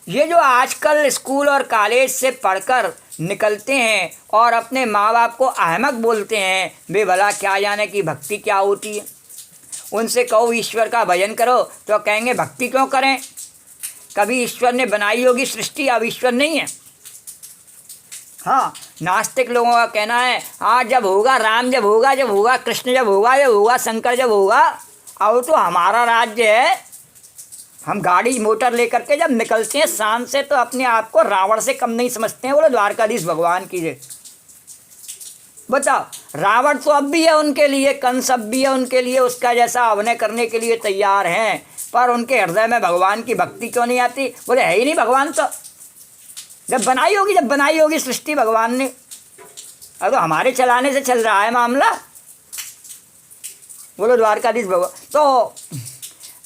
ये जो आजकल स्कूल और कॉलेज से पढ़कर निकलते हैं और अपने माँ बाप को अहमक बोलते हैं, वे भला क्या जाने कि भक्ति क्या होती है। उनसे कहो ईश्वर का भजन करो तो कहेंगे भक्ति क्यों करें, कभी ईश्वर ने बनाई होगी सृष्टि, अब ईश्वर नहीं है। हाँ, नास्तिक लोगों का कहना है हाँ जब होगा राम, जब होगा कृष्ण, जब होगा शंकर, जब होगा, अब तो हमारा राज्य है। हम गाड़ी मोटर लेकर के जब निकलते हैं शान से तो अपने आप को रावण से कम नहीं समझते हैं। बोलो द्वारकाधीश भगवान की जय। बताओ, रावण तो अब भी है उनके लिए, कंस अब भी है उनके लिए, उसका जैसा अभिनय करने के लिए तैयार हैं, पर उनके हृदय में भगवान की भक्ति क्यों नहीं आती? बोले है ही नहीं भगवान। तो जब बनाई होगी सृष्टि भगवान ने, अब तो हमारे चलाने से चल रहा है मामला। बोलो द्वारकाधीश भगवान। तो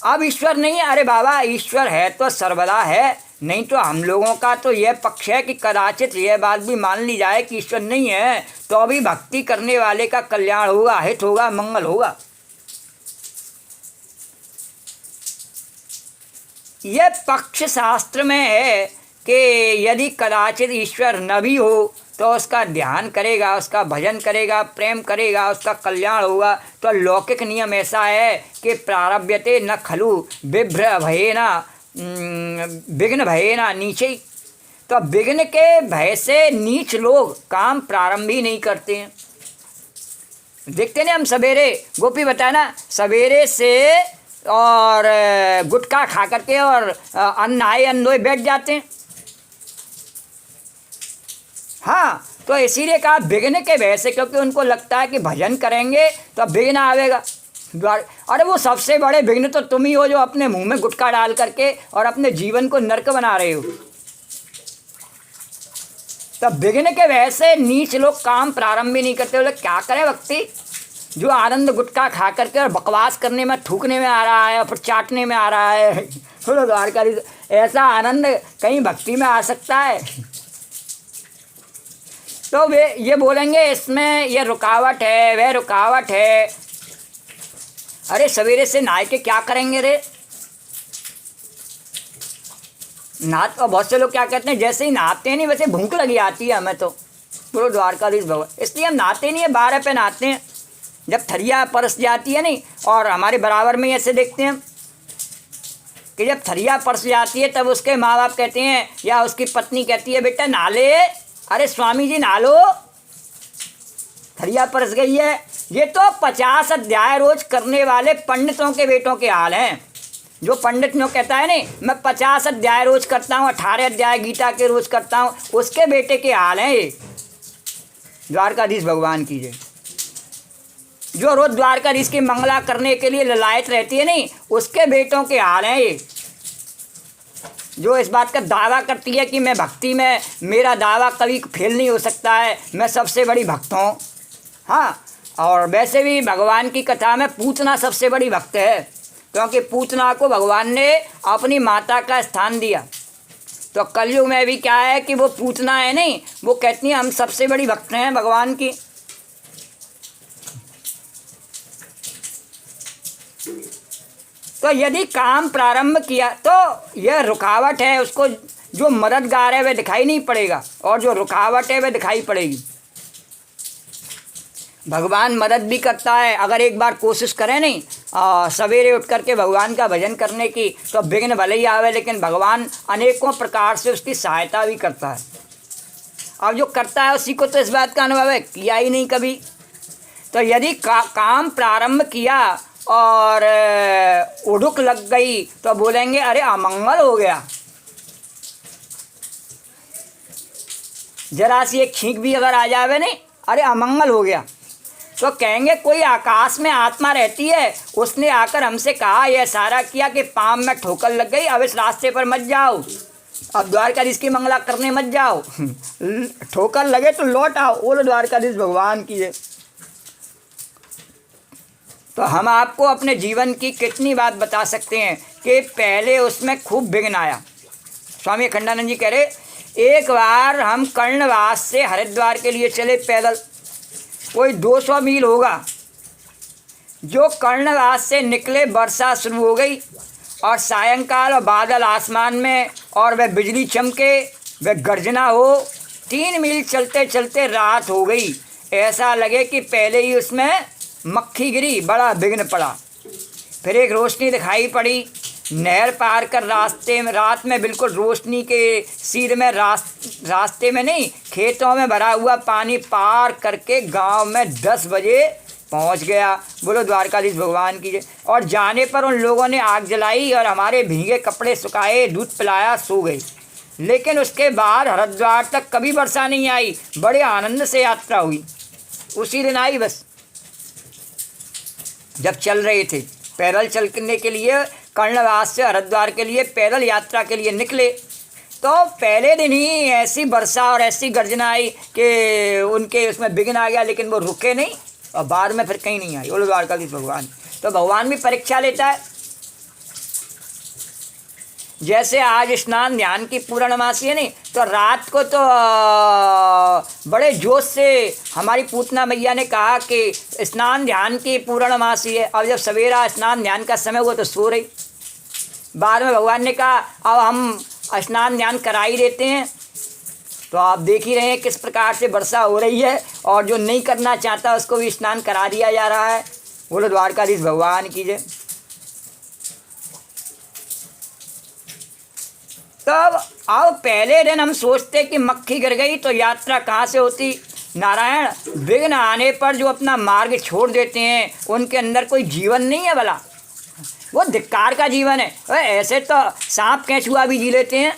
अब ईश्वर नहीं है, अरे बाबा ईश्वर है तो सर्वदा है, नहीं तो हम लोगों का तो यह पक्ष है कि कदाचित यह बात भी मान ली जाए कि ईश्वर नहीं है तो अभी भक्ति करने वाले का कल्याण होगा, हित होगा, मंगल होगा। यह पक्ष शास्त्र में है कि यदि कदाचित ईश्वर न भी हो तो उसका ध्यान करेगा, उसका भजन करेगा, प्रेम करेगा, उसका कल्याण होगा। तो लौकिक नियम ऐसा है कि प्रारभ्यते न खलु विभ्र भयेना विघ्न भयेना नीचे। तो विघ्न के भय से नीच लोग काम प्रारंभ ही नहीं करते हैं। देखते नहीं हम सवेरे, गोपी बताया ना, सवेरे से और गुटखा खा करके और अन्नाए अन्नोए बैठ जाते हैं। हाँ, तो इसीलिए कहा विघ्न के भय से, क्योंकि उनको लगता है कि भजन करेंगे तो विघ्न आवेगा। अरे वो सबसे बड़े विघ्न तो तुम ही हो जो अपने मुंह में गुटखा डाल करके और अपने जीवन को नरक बना रहे हो। तब विघ्न के भय से नीच लोग काम प्रारंभ भी नहीं करते। बोले क्या करें भक्ति, जो आनंद गुटखा खा करके और बकवास करने में, थूकने में आ रहा है और फिर चाटने में आ रहा है, बोलो द्वारकाधीश, ऐसा आनंद कहीं भक्ति में आ सकता है? तो वे ये बोलेंगे इसमें ये रुकावट है, वह रुकावट है। अरे सवेरे से नहा के क्या करेंगे रे? नहा, तो बहुत से लोग क्या कहते हैं जैसे ही नहाते हैं नहीं वैसे भूख लगी आती है हमें तो। बोलो द्वारकाधीश भगवान, इसलिए हम नहाते नहीं है, 12 पे नहाते हैं। जब थरिया परस जाती है नहीं, और हमारे बराबर में ऐसे देखते हैं कि जब थरिया परस जाती है तब उसके माँ बाप कहते हैं या उसकी पत्नी कहती है बेटा नहा ले। अरे स्वामी जी नहा लो, थरिया परस गई है। ये तो 50 अध्याय रोज करने वाले पंडितों के बेटों के हाल हैं। जो पंडित ने कहता है नहीं मैं 50 अध्याय रोज करता हूँ, 18 अध्याय गीता के रोज करता हूँ, उसके बेटे के हाल हैं ये। द्वारकाधीश भगवान की जय। जो रोज द्वारकाधीश की मंगला करने के लिए ललायत रहती है नहीं, उसके बेटों के हाल हैं ये। जो इस बात का दावा करती है कि मैं भक्ति में, मेरा दावा कभी फेल नहीं हो सकता है, मैं सबसे बड़ी भक्त हूँ। हाँ, और वैसे भी भगवान की कथा में पूतना सबसे बड़ी भक्त है, क्योंकि पूतना को भगवान ने अपनी माता का स्थान दिया। तो कलयुग में भी क्या है कि वो पूतना है नहीं, वो कहती हैं हम सबसे बड़ी भक्त हैं भगवान की। तो यदि काम प्रारंभ किया तो यह रुकावट है, उसको जो मददगार है वह दिखाई नहीं पड़ेगा और जो रुकावट है वह दिखाई पड़ेगी। भगवान मदद भी करता है। अगर एक बार कोशिश करें नहीं सवेरे उठ करके भगवान का भजन करने की, तो विघ्न भले ही आवे, लेकिन भगवान अनेकों प्रकार से उसकी सहायता भी करता है। अब जो करता है उसी को तो इस बात का अनुभव है, किया ही नहीं कभी। तो यदि काम प्रारंभ किया और उड़ुक लग गई तो बोलेंगे अरे अमंगल हो गया। जरा सी एक छींक भी अगर आ जावे नहीं, अरे अमंगल हो गया, तो कहेंगे कोई आकाश में आत्मा रहती है, उसने आकर हमसे कहा, यह सारा किया कि पाँव में ठोकर लग गई, अब इस रास्ते पर मत जाओ, अब द्वारकाधीश की मंगला करने मत जाओ, ठोकर लगे तो लौट आओ। बोलो द्वारकाधीश भगवान की जय। तो हम आपको अपने जीवन की कितनी बात बता सकते हैं कि पहले उसमें खूब विघ्न आया। स्वामी अखंडानंद जी कह रहे, एक बार हम कर्णवास से हरिद्वार के लिए चले पैदल, कोई 200 मील होगा। जो कर्णवास से निकले वर्षा शुरू हो गई और सायंकाल और बादल आसमान में और वह बिजली चमके, वह गर्जना हो। 3 मील चलते चलते रात हो गई। ऐसा लगे कि पहले ही उसमें मक्खी गिरी, बड़ा विघ्न पड़ा। फिर एक रोशनी दिखाई पड़ी। नहर पार कर रास्ते में, रात में बिल्कुल रोशनी के सीध में, रास्ते में नहीं, खेतों में भरा हुआ पानी पार करके गांव में 10 बजे पहुंच गया। बोलो द्वारकाधीश भगवान की जय। और जाने पर उन लोगों ने आग जलाई और हमारे भीगे कपड़े सुखाए, दूध पिलाया, सो गए। लेकिन उसके बाद हरिद्वार तक कभी वर्षा नहीं आई। बड़े आनंद से यात्रा हुई। उसी दिन आई बस, जब चल रहे थे पैदल चलने के लिए, कर्णवास से हरिद्वार के लिए पैदल यात्रा के लिए निकले, तो पहले दिन ही ऐसी वर्षा और ऐसी गर्जना आई कि उनके उसमें विघ्न आ गया। लेकिन वो रुके नहीं और बाद में फिर कहीं नहीं आई। बोलो द्वारकाधीश भगवान। तो भगवान भी परीक्षा लेता है। जैसे आज स्नान ध्यान की पूर्णमासी है नहीं, तो रात को तो बड़े जोश से हमारी पूतना मैया ने कहा कि स्नान ध्यान की पूर्णमासी है। अब जब सवेरा स्नान ध्यान का समय हुआ तो सो रही। बाद में भगवान ने कहा अब हम स्नान ध्यान करा ही देते हैं। तो आप देख ही रहे हैं किस प्रकार से वर्षा हो रही है, और जो नहीं करना चाहता उसको भी स्नान करा दिया जा रहा है। बोलो द्वारकाधीश भगवान की जय। तब अब पहले दिन हम सोचते कि मक्खी गिर गई तो यात्रा कहाँ से होती। नारायण, विघ्न आने पर जो अपना मार्ग छोड़ देते हैं उनके अंदर कोई जीवन नहीं है भला, वो धिक्कार का जीवन है। ऐसे तो सांप केंचुआ भी जी लेते हैं।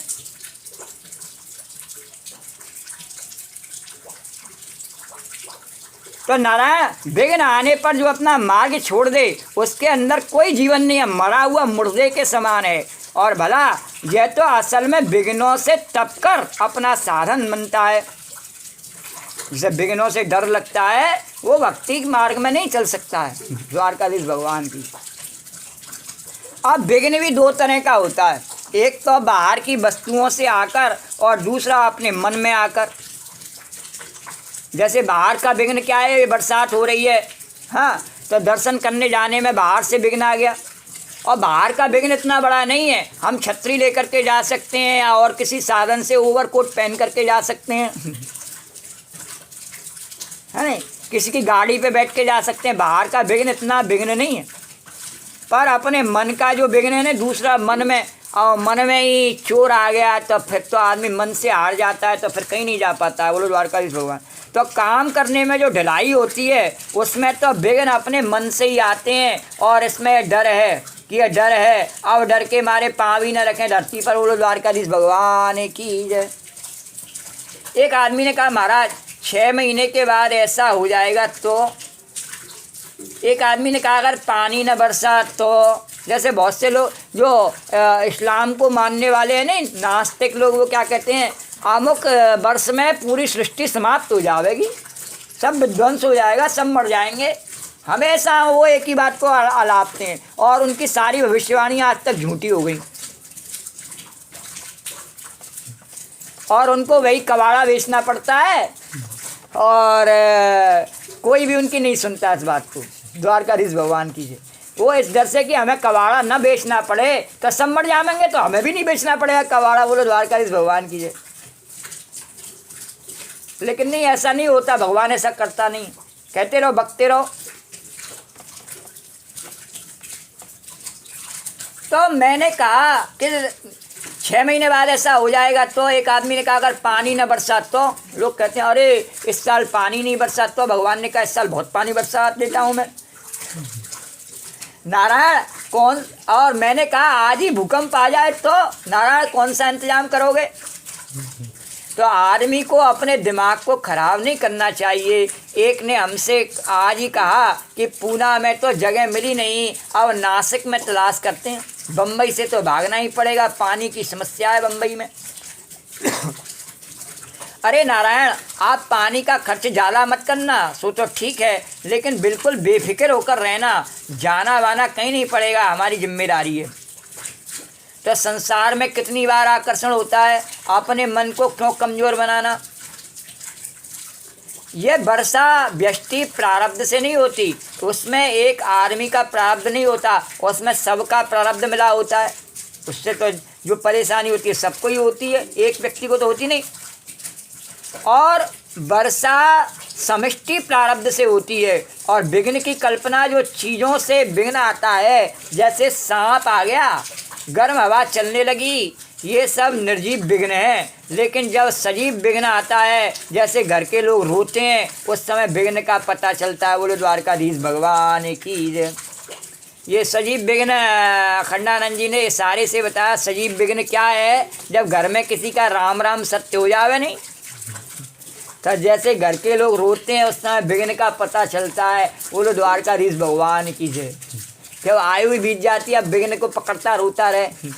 तो नारायण, विघ्न आने पर जो अपना मार्ग छोड़ दे उसके अंदर कोई जीवन नहीं है, मरा हुआ मुर्दे के समान है। और भला यह तो असल में विघ्नों से तप कर अपना साधन बनता है। जिसे विघ्नों से डर लगता है वो भक्ति मार्ग में नहीं चल सकता है। द्वारकाधीश भगवान की। अब विघ्न भी 2 तरह का होता है, एक तो बाहर की वस्तुओं से आकर और दूसरा अपने मन में आकर। जैसे बाहर का विघ्न क्या है, बरसात हो रही है, हाँ, तो दर्शन करने जाने में बाहर से विघ्न आ गया। और बाहर का विघ्न इतना बड़ा नहीं है, हम छतरी लेकर के जा सकते हैं या और किसी साधन से ओवरकोट पहन करके जा सकते हैं, है नहीं, किसी की गाड़ी पे बैठ के जा सकते हैं। बाहर का विघ्न इतना विघ्न नहीं है। पर अपने मन का जो विघ्न है ना, दूसरा मन में, और मन में ही चोर आ गया तो फिर तो आदमी मन से हार जाता है, तो फिर कहीं नहीं जा पाता है। बोलो द्वारकाधीश भगवान। तो काम करने में जो ढिलाई होती है उसमें तो विघ्न अपने मन से ही आते हैं। और इसमें डर है कि यह डर है, अब डर के मारे पाँव ही न रखें धरती पर। बोलो द्वारकाधीश भगवान की जय। एक आदमी ने कहा महाराज 6 महीने के बाद ऐसा हो जाएगा तो। एक आदमी ने कहा अगर पानी न बरसा तो। जैसे बहुत से लोग जो इस्लाम को मानने वाले हैं नहीं, नास्तिक लोग, वो क्या कहते हैं, अमुक वर्ष में पूरी सृष्टि समाप्त हो जाएगी, सब विध्वंस हो जाएगा, सब मर जाएंगे। हमेशा वो एक ही बात को आलापते हैं और उनकी सारी भविष्यवाणियाँ आज तक झूठी हो गई। और उनको वही कबाड़ा बेचना पड़ता है और कोई भी उनकी नहीं सुनता इस बात को। द्वारकाधीश भगवान की जय। वो इस डर से कि हमें कबाड़ा न बेचना पड़े, तो सब मर जाएंगे तो हमें भी नहीं बेचना पड़ेगा कबाड़ा। बोलो द्वारकाधीश भगवान की जय। लेकिन नहीं, ऐसा नहीं होता। भगवान ऐसा करता नहीं, कहते रहो, बकते रहो। तो मैंने कहा कि 6 महीने बाद ऐसा हो जाएगा। तो एक आदमी ने कहा अगर पानी न बरसा तो। लोग कहते हैं अरे इस साल पानी नहीं बरसा। तो भगवान ने कहा इस साल बहुत पानी बरसा देता हूँ मैं। नारायण कौन, और मैंने कहा आज ही भूकंप आ जाए तो नारायण कौन सा इंतजाम करोगे। तो आदमी को अपने दिमाग को खराब नहीं करना चाहिए। एक ने हमसे आज ही कहा कि पूना में तो जगह मिली नहीं, अब नासिक में तलाश करते हैं। बम्बई से तो भागना ही पड़ेगा, पानी की समस्या है बम्बई में। अरे नारायण आप पानी का खर्च ज़्यादा मत करना, सो तो ठीक है, लेकिन बिल्कुल बेफिक्र होकर रहना। जाना वाना कहीं नहीं पड़ेगा, हमारी जिम्मेदारी है। तो संसार में कितनी बार आकर्षण होता है, अपने मन को क्यों कमज़ोर बनाना। ये वर्षा व्यष्टि प्रारब्ध से नहीं होती, उसमें एक आदमी का प्रारब्ध नहीं होता, उसमें सबका प्रारब्ध मिला होता है। उससे तो जो परेशानी होती है सबको ही होती है, एक व्यक्ति को तो होती नहीं। और वर्षा समष्टि प्रारब्ध से होती है। और विघ्न की कल्पना जो चीज़ों से विघ्न आता है, जैसे सांप आ गया, गर्म हवा चलने लगी, ये सब निर्जीव विघ्न हैं। लेकिन जब सजीव विघ्न आता है, जैसे घर के लोग रोते हैं, उस समय विघ्न का पता चलता है। बोले द्वारकाधीश भगवान की जय। ये सजीव विघ्न अखंडानंद जी ने इशारे से बताया। सजीव विघ्न क्या है, जब घर में किसी का राम राम सत्य हो जावे नहीं, तो जैसे घर के लोग रोते हैं उस समय विघ्न का पता चलता है। बोलो द्वारकाधीश भगवान की जय। जब आयु भी बीत जाती है, अब विघ्न को पकड़ता रोता रहे।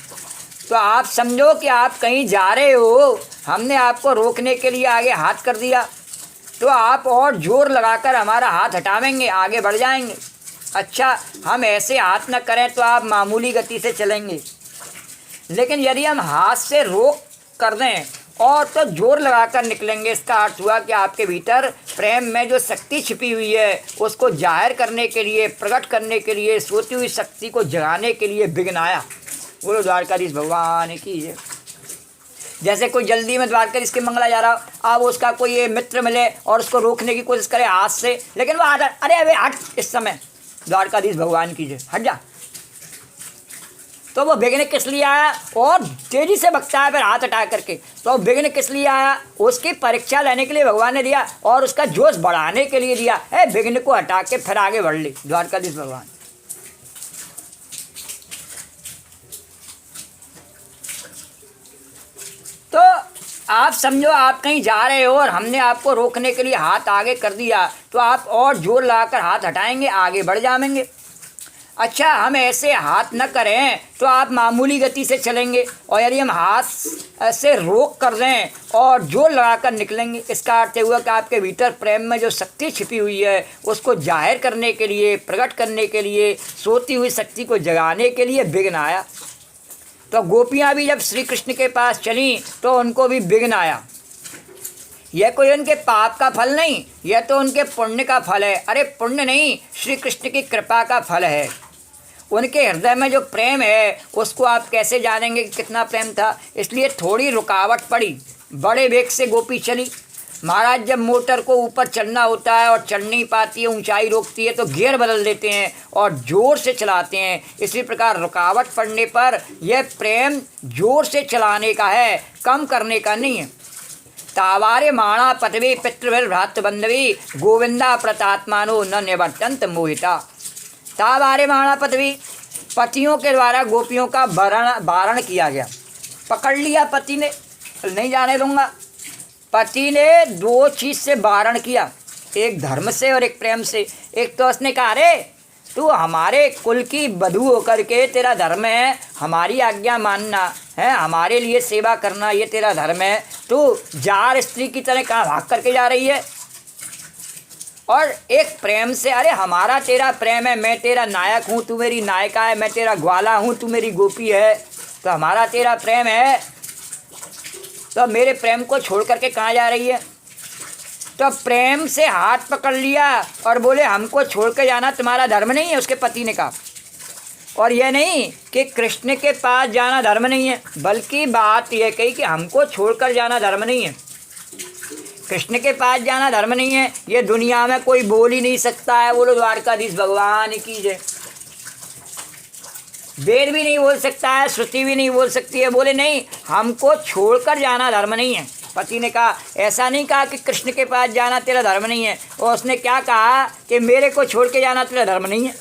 तो आप समझो कि आप कहीं जा रहे हो, हमने आपको रोकने के लिए आगे हाथ कर दिया, तो आप और जोर लगाकर हमारा हाथ हटावेंगे, आगे बढ़ जाएंगे। अच्छा, हम ऐसे हाथ न करें तो आप मामूली गति से चलेंगे, लेकिन यदि हम हाथ से रोक कर दें और तो जोर लगाकर निकलेंगे। इसका अर्थ हुआ कि आपके भीतर प्रेम में जो शक्ति छिपी हुई है, उसको जाहिर करने के लिए, प्रकट करने के लिए, सोती हुई शक्ति को जगाने के लिए विघ्न आया। बोलो द्वारकाधीश भगवान की जय। जैसे कोई जल्दी में द्वारकाधीश के मंगला जा रहा, अब उसका कोई ये मित्र मिले और उसको रोकने की कोशिश करे हाथ से, लेकिन वो आता, अरे अरे हट, इस समय द्वारकाधीश भगवान की जय, हट जा। तो वो विघ्न किस लिए आया, और तेजी से भगता है फिर हाथ हटा करके। तो विघ्न किस लिए आया, उसकी परीक्षा लेने के लिए भगवान ने दिया, और उसका जोश बढ़ाने के लिए दिया है। विघ्न को हटा के फिर आगे बढ़ ली द्वारकाधीश भगवान। तो आप समझो आप कहीं जा रहे हो और हमने आपको रोकने के लिए हाथ आगे कर दिया, तो आप और जोर लगाकर हाथ हटाएंगे, आगे बढ़ जाएंगे। अच्छा, हम ऐसे हाथ न करें तो आप मामूली गति से चलेंगे, और यदि हम हाथ से रोक कर दें और जोर लगाकर निकलेंगे, इसका अर्थ हुआ कि आपके भीतर प्रेम में जो शक्ति छिपी हुई है, उसको जाहिर करने के लिए, प्रकट करने के लिए, सोती हुई शक्ति को जगाने के लिए विघ्न आया। तो गोपियाँ भी जब श्री कृष्ण के पास चलीं तो उनको भी विघ्न आया। यह कोई उनके पाप का फल नहीं, यह तो उनके पुण्य का फल है। अरे पुण्य नहीं, श्री कृष्ण की कृपा का फल है। उनके हृदय में जो प्रेम है, उसको आप कैसे जानेंगे कि कितना प्रेम था। इसलिए थोड़ी रुकावट पड़ी, बड़े वेग से गोपी चली। महाराज जब मोटर को ऊपर चढ़ना होता है और चढ़ नहीं पाती है, ऊंचाई रोकती है, तो गियर बदल देते हैं और ज़ोर से चलाते हैं। इसी प्रकार रुकावट पड़ने पर यह प्रेम ज़ोर से चलाने का है, कम करने का नहीं है। तावारे माणा पतवे पितृभिर भ्रातृबंधवी गोविंदा प्रतात्मानो न निवर्तंत मोहिता। तावारे माणा पतवी, पतियों के द्वारा गोपियों का वारण किया गया। पकड़ लिया पति ने, नहीं जाने दूंगा। पति ने दो चीज़ से वारण किया, एक धर्म से और एक प्रेम से। एक तो उसने कहा अरे तू हमारे कुल की बधू होकर के तेरा धर्म है, हमारी आज्ञा मानना है, हमारे लिए सेवा करना ये तेरा धर्म है, तू जार स्त्री की तरह कहाँ भाग करके जा रही है। और एक प्रेम से, अरे हमारा तेरा प्रेम है, मैं तेरा नायक हूँ, तू मेरी नायिका है, मैं तेरा ग्वाला हूँ, तू मेरी गोपी है, तो हमारा तेरा प्रेम है, तो मेरे प्रेम को छोड़ करके कहाँ जा रही है। तो प्रेम से हाथ पकड़ लिया और बोले हमको छोड़ के जाना तुम्हारा धर्म नहीं है, उसके पति ने कहा। और यह नहीं कि कृष्ण के पास जाना धर्म नहीं है, बल्कि बात यह कही कि हमको छोड़कर जाना धर्म नहीं है। कृष्ण के पास जाना धर्म नहीं है, ये दुनिया में कोई बोल ही नहीं सकता है। बोलो द्वारकाधीश भगवान की जय। वेद भी नहीं बोल सकता है, श्रुति भी नहीं बोल सकती है। बोले नहीं, हमको छोड़कर जाना धर्म नहीं है। पति ने कहा, ऐसा नहीं कहा कि कृष्ण के पास जाना तेरा धर्म नहीं है, और उसने क्या कहा कि मेरे को छोड़ के जाना तेरा धर्म नहीं है।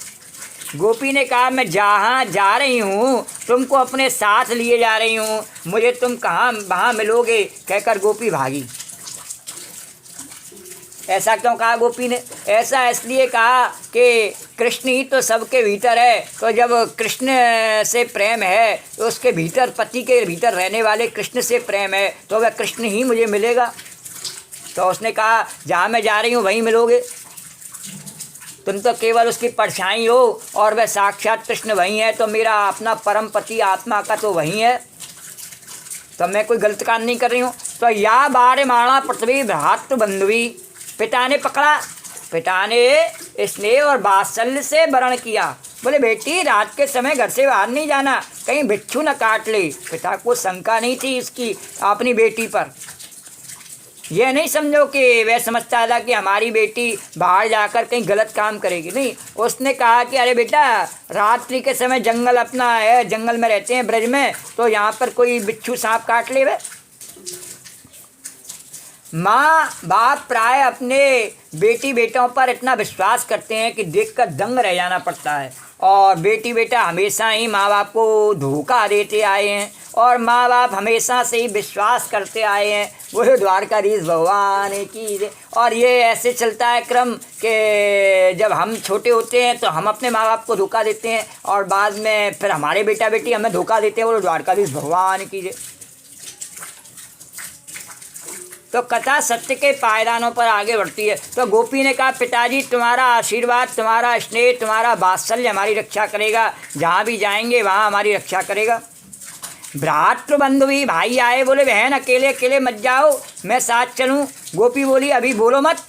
गोपी ने कहा, मैं जहाँ जा रही हूँ तुमको अपने साथ लिए जा रही हूँ, मुझे तुम कहाँ वहाँ मिलोगे, कहकर गोपी भागी। ऐसा क्यों कहा गोपी ने? ऐसा इसलिए कहा कि कृष्ण ही तो सबके भीतर है, तो जब कृष्ण से प्रेम है तो उसके भीतर, पति के भीतर रहने वाले कृष्ण से प्रेम है, तो वह कृष्ण ही मुझे मिलेगा। तो उसने कहा, जहाँ मैं जा रही हूँ वहीं मिलोगे, तुम तो केवल उसकी परछाई हो और वह साक्षात कृष्ण वहीं है, तो मेरा अपना परम पति आत्मा का तो वहीं है, तो मैं कोई गलत काम नहीं कर रही हूँ। तो या बारे माणा पृथ्वी भ्रातृ बंधुवी, पिता ने पकड़ा, पिता ने स्नेह और वात्सल्य से वरण किया। बोले बेटी, रात के समय घर से बाहर नहीं जाना, कहीं बिच्छू न काट ले। पिता को शंका नहीं थी इसकी अपनी बेटी पर। यह नहीं समझो कि वह समझता था कि हमारी बेटी बाहर जाकर कहीं गलत काम करेगी, नहीं। उसने कहा कि अरे बेटा, रात्रि के समय जंगल अपना है, जंगल में रहते हैं ब्रज में, तो यहाँ पर कोई बिच्छू सांप काट ले। वह माँ बाप प्राय अपने बेटी बेटों पर इतना विश्वास करते हैं कि देखकर दंग रह जाना पड़ता है, और बेटी बेटा हमेशा ही माँ बाप को धोखा देते आए हैं, और माँ बाप हमेशा से ही विश्वास करते आए हैं। बोलो द्वारकाधीश भगवान की। और ये ऐसे चलता है क्रम कि जब हम छोटे होते हैं तो हम अपने माँ बाप को धोखा देते हैं, और बाद में फिर हमारे बेटा बेटी हमें धोखा देते हैं। बोलो द्वारकाधीश भगवान की। तो कथा सत्य के पायदानों पर आगे बढ़ती है। तो गोपी ने कहा, पिताजी तुम्हारा आशीर्वाद, तुम्हारा स्नेह, तुम्हारा वात्सल्य हमारी रक्षा करेगा, जहाँ भी जाएंगे वहाँ हमारी रक्षा करेगा। भ्रातृ बंधु भी, भाई आए, बोले बहन अकेले अकेले मत जाओ, मैं साथ चलूँ। गोपी बोली, अभी बोलो मत।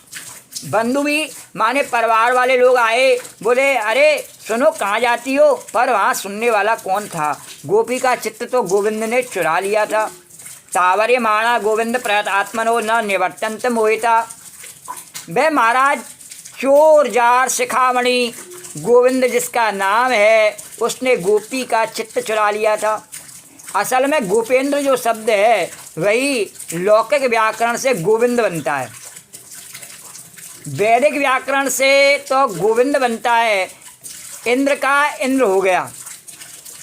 बंधु भी माने परिवार वाले लोग आए, बोले अरे सुनो, कहाँ जाती हो? पर वहाँ सुनने वाला कौन था? गोपी का चित्त तो गोविंद ने चुरा लिया था। तावरे माणा गोविंद प्रयत आत्मनो न निवर्तंत मोहिता। वह महाराज चोर जार शिखामणि गोविंद जिसका नाम है, उसने गोपी का चित्त चुरा लिया था। असल में गोपेंद्र जो शब्द है वही लौकिक व्याकरण से गोविंद बनता है, वैदिक व्याकरण से तो गोविंद बनता है। इंद्र का इंद्र हो गया,